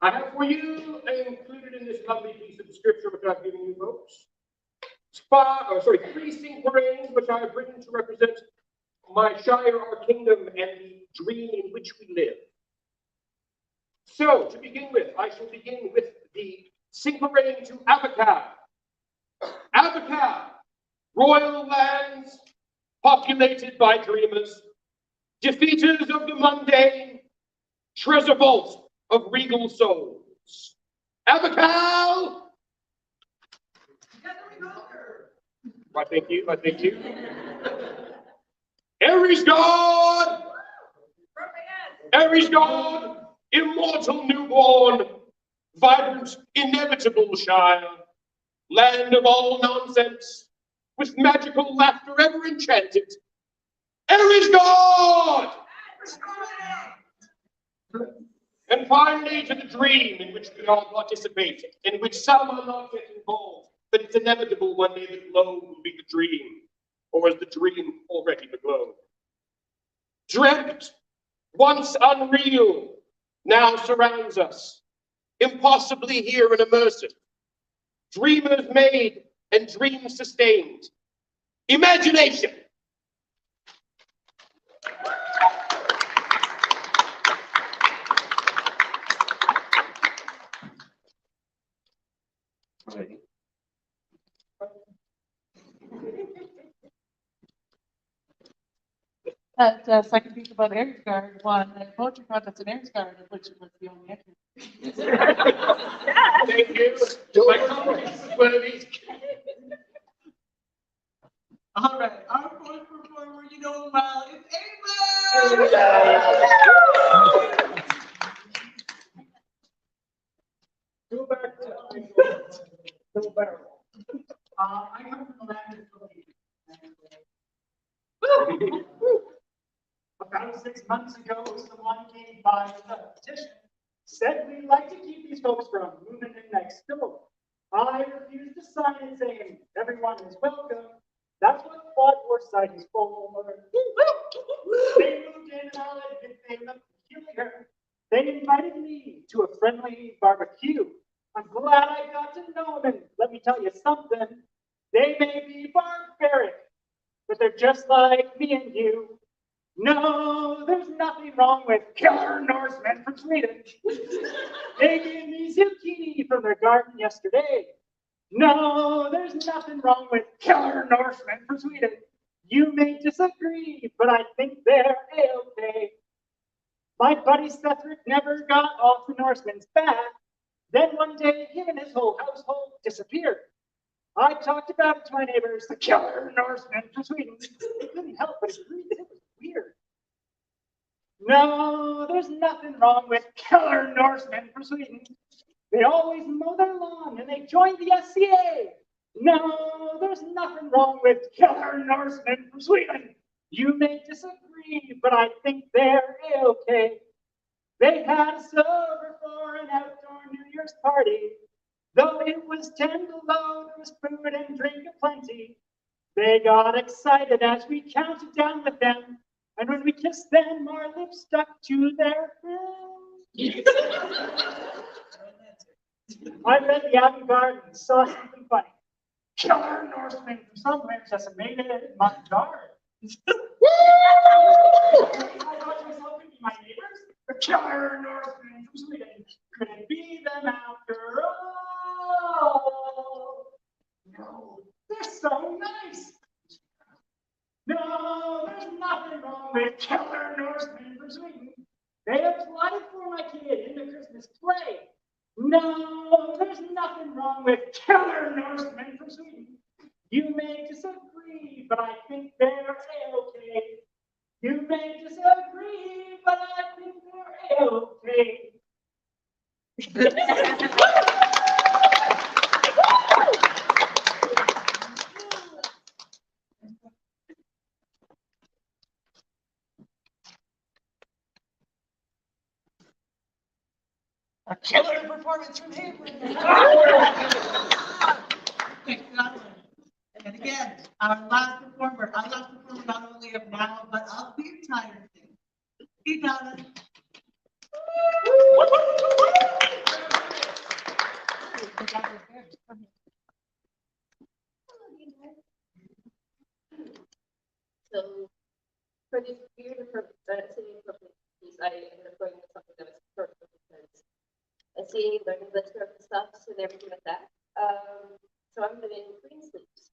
Speaker 6: I have for you included in this lovely piece of scripture which I've given you folks, three synchrones which I have written to represent my Shire, our kingdom, and the dream in which we live. So, to begin with, I shall begin with the synchorone to Abacab. Abacab, royal lands, populated by dreamers, defeaters of the mundane, treasure vault of regal souls. Abacal! I thank you. Aries God! Aries God, immortal newborn, vibrant, inevitable Shire, land of all nonsense, with magical laughter ever enchanted. Aries God! And finally to the dream in which we all participate, in which some are not yet involved, but it's inevitable one day the glow will be the dream, or is the dream already the glow? Dreamt, once unreal, now surrounds us, impossibly here and immersive. Dreamers made and dreams sustained. Imagination.
Speaker 7: That second piece about Airsguard won a poetry contest in Airsguard, of which it was the only entry.
Speaker 6: Thank you. My confidence is one of these.
Speaker 7: All right, our fourth performer, you know him well, is Ava!
Speaker 6: Go back to the barrel.
Speaker 7: I come from the land of Philippines. About 6 months ago, someone came by with a petition, said we'd like to keep these folks from moving in next door. I refused to sign it saying everyone is welcome. That's what Quad Force site is for. They moved in and I admit they looked peculiar. They invited me to a friendly barbecue. I'm glad I got to know them, and let me tell you something. They may be barbaric, but they're just like me and you. No, there's nothing wrong with killer Norsemen from Sweden. They gave me zucchini from their garden yesterday. No, there's nothing wrong with killer Norsemen from Sweden.
Speaker 8: You may disagree, but I think they're A-okay. My buddy Cethric never got off the Norseman's back. Then one day, him and his whole household disappeared. I talked about it to my neighbors, the killer Norsemen from Sweden. They couldn't help but agree that it was weird. No, there's nothing wrong with killer Norsemen from Sweden. They always mow their lawn and they joined the SCA. No, there's nothing wrong with killer Norsemen from Sweden. You may disagree, but I think they're A-okay. They had us over for an outdoor New Year's party. Though it was 10 below, there was food and drink aplenty. They got excited as we counted down with them. And when we kissed them, our lips stuck to their hands. I read the avant-garde and saw something funny. Killer Norseman from somewhere just made it in my garden. I thought to myself, thinking, my neighbors, the killer Norseman from Sweden, could it be them after all? No, they're so nice. No, there's nothing wrong with killer Norsemen from Sweden. They applied for my kid in the Christmas play. No, there's nothing wrong with killer Norsemen from Sweden. You may disagree, but I think they're A-okay. You may disagree, but I think they're A-okay.
Speaker 7: A killer performance from him. And again, our last performer not only of now, but of the entire thing. He got it.
Speaker 9: So for this year, for singing piece, I ended up going with something that was perfect because seeing learning the script stuff and everything like that. So I'm doing green sleeves.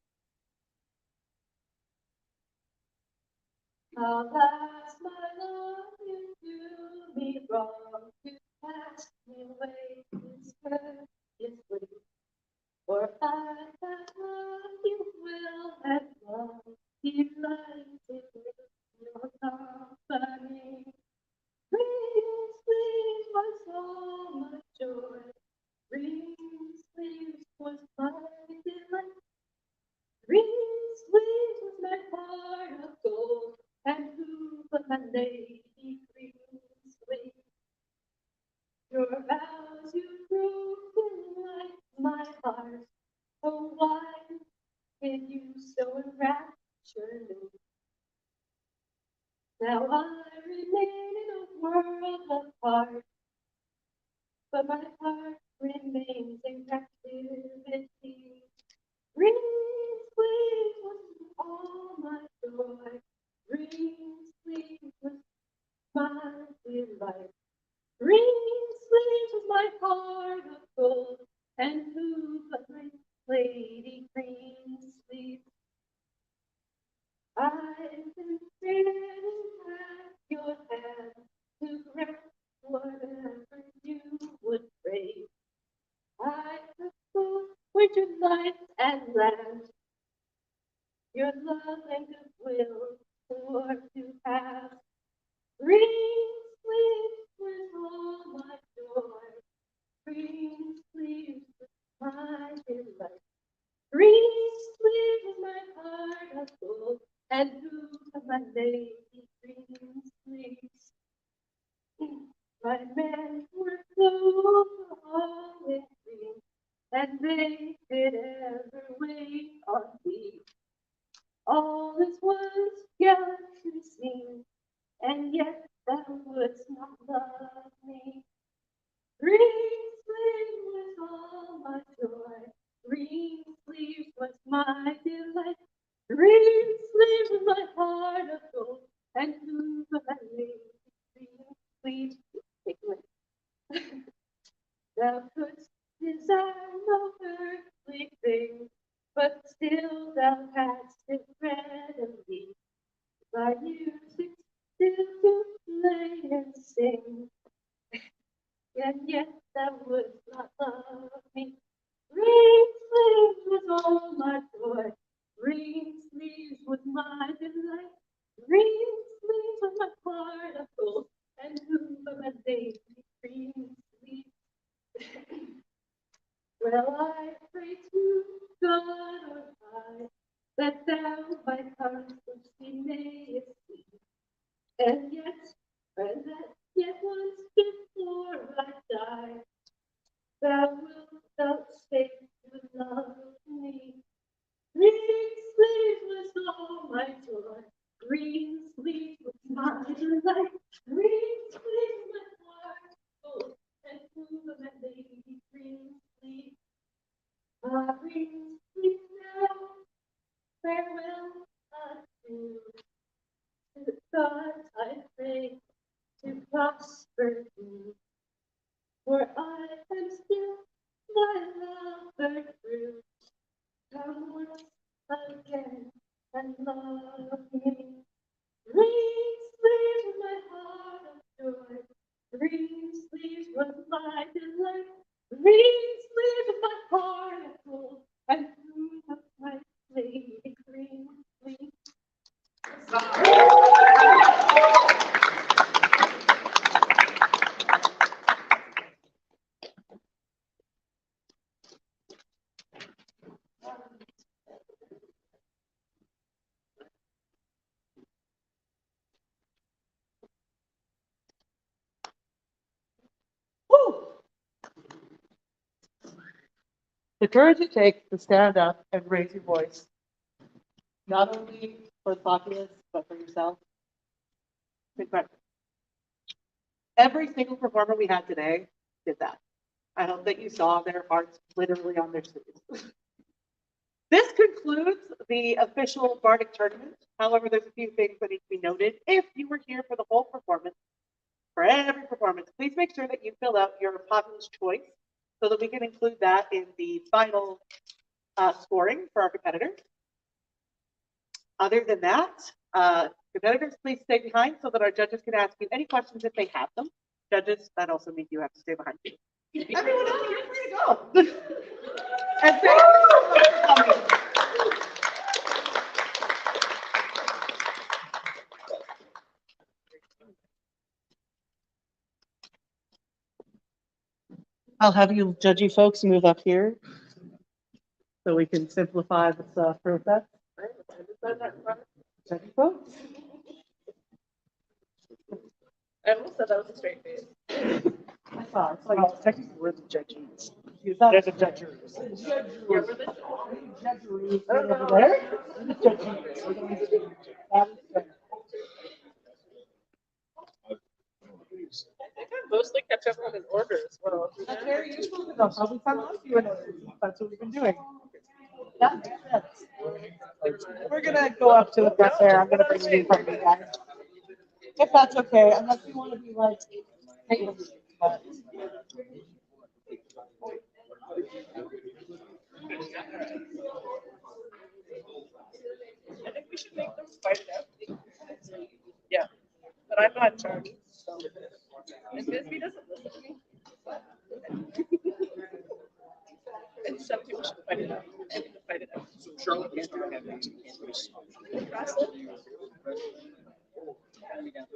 Speaker 9: Alas, my love, you do me wrong. You cast me away disgracefully. For I that love you will at once delighted with your company. Green sleeves was all my joy. Green sleeves was my delight. Green sleeves was my heart of gold. And who but my lady green sleeves? Your vows you proved in life my heart. Oh, why did you so enrapture me? Now I remain in a world apart, but my heart remains in captivity. Green sleeves was all my joy. Green sleeves was my delight. Green sleeves was my heart of gold, and who but my lady green sleeves? I've been sitting at your hand to grant whatever you would crave. I have both winter night and land, your love and goodwill for to have. Green sleeves was all my joy. Green sleeves was my delight. Green sleeves was my heart of gold, and who of my lady green sleeves? My men were clothed all in green, and they did ever wait on thee. All is once gallantry seen, and yet thou wouldst not love me. Green sleeves was all my joy. Green sleeves was my delight. Green sleeves was my heart of gold, and who but my lady green sleeves? Take away. Thou couldst desire no earthly thing, but still thou hadst it readily. Thy music still to play and sing, and yet thou wouldst not love me. Green sleeves was all my joy, green sleeves was my delight, green sleeves was my heart of gold, and who but my lady green sleeves? Well, I pray to God on high, that thou my constancy mayest see, and that yet once before I die, thou wilt vouchsafe to love me. Green sleeves was all my joy, green sleeves was my delight, green sleeves my heart full, and who but my lady green sleeves? Ah, green sleeves now, farewell, adieu. To God I pray to prosper thee, for I am still my lover true. Come once again and love me. Green sleeves was my heart of joy, green sleeves was my delight, green sleeves was my heart of gold, and who of my lady green sleeves?
Speaker 2: Woo! The courage it takes to stand up and raise your voice, not only for the populace, but for yourself. It's incredible. Every single performer we had today did that. I hope that you saw their hearts literally on their sleeves. This concludes the official Bardic tournament. However, there's a few things that need to be noted. If you were here for the whole performance, for every performance, please make sure that you fill out your populace choice so that we can include that in the final scoring for our competitors. Other than that, competitors, please stay behind so that our judges can ask you any questions if they have them. Judges, that also means you have to stay behind too. Everyone else, you're free to go. And thank you so much for coming. I'll have you judgy folks move up here so we can simplify this process. Judgy folks.
Speaker 7: I almost said that was a straight face.
Speaker 2: I saw technically we're the judges. They're the judges.
Speaker 7: Where were they?
Speaker 2: Judgeries over there. The judges. We're going to do that.
Speaker 7: I think I mostly catch everyone in order as well.
Speaker 2: That's very useful to know. Probably some of you in order. That's what we've been doing. That makes sense. We're gonna go up to the front there. I'm gonna bring you in front of you guys. If that's okay, unless you want to be like, hey, but
Speaker 7: I think we should make them fight it out. Yeah, but I'm not in charge. So. And Bisbee doesn't listen to me. And some people should fight it out. I need to fight it out. So Charlotte can't do that.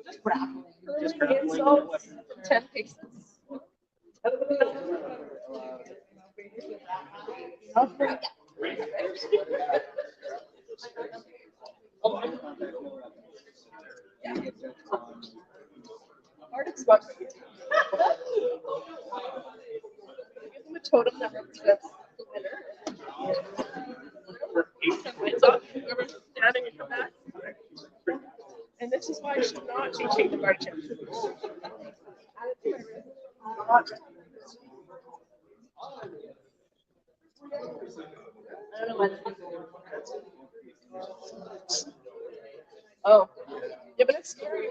Speaker 2: just grab.
Speaker 7: Insults from 10 paces. Bardic's what? Give them a totem that represents the winner. Some lights off, whoever's standing and come back. And this is why I should not be taking the Bardic challenge. I don't know why this. Oh. Yeah, but it's scary.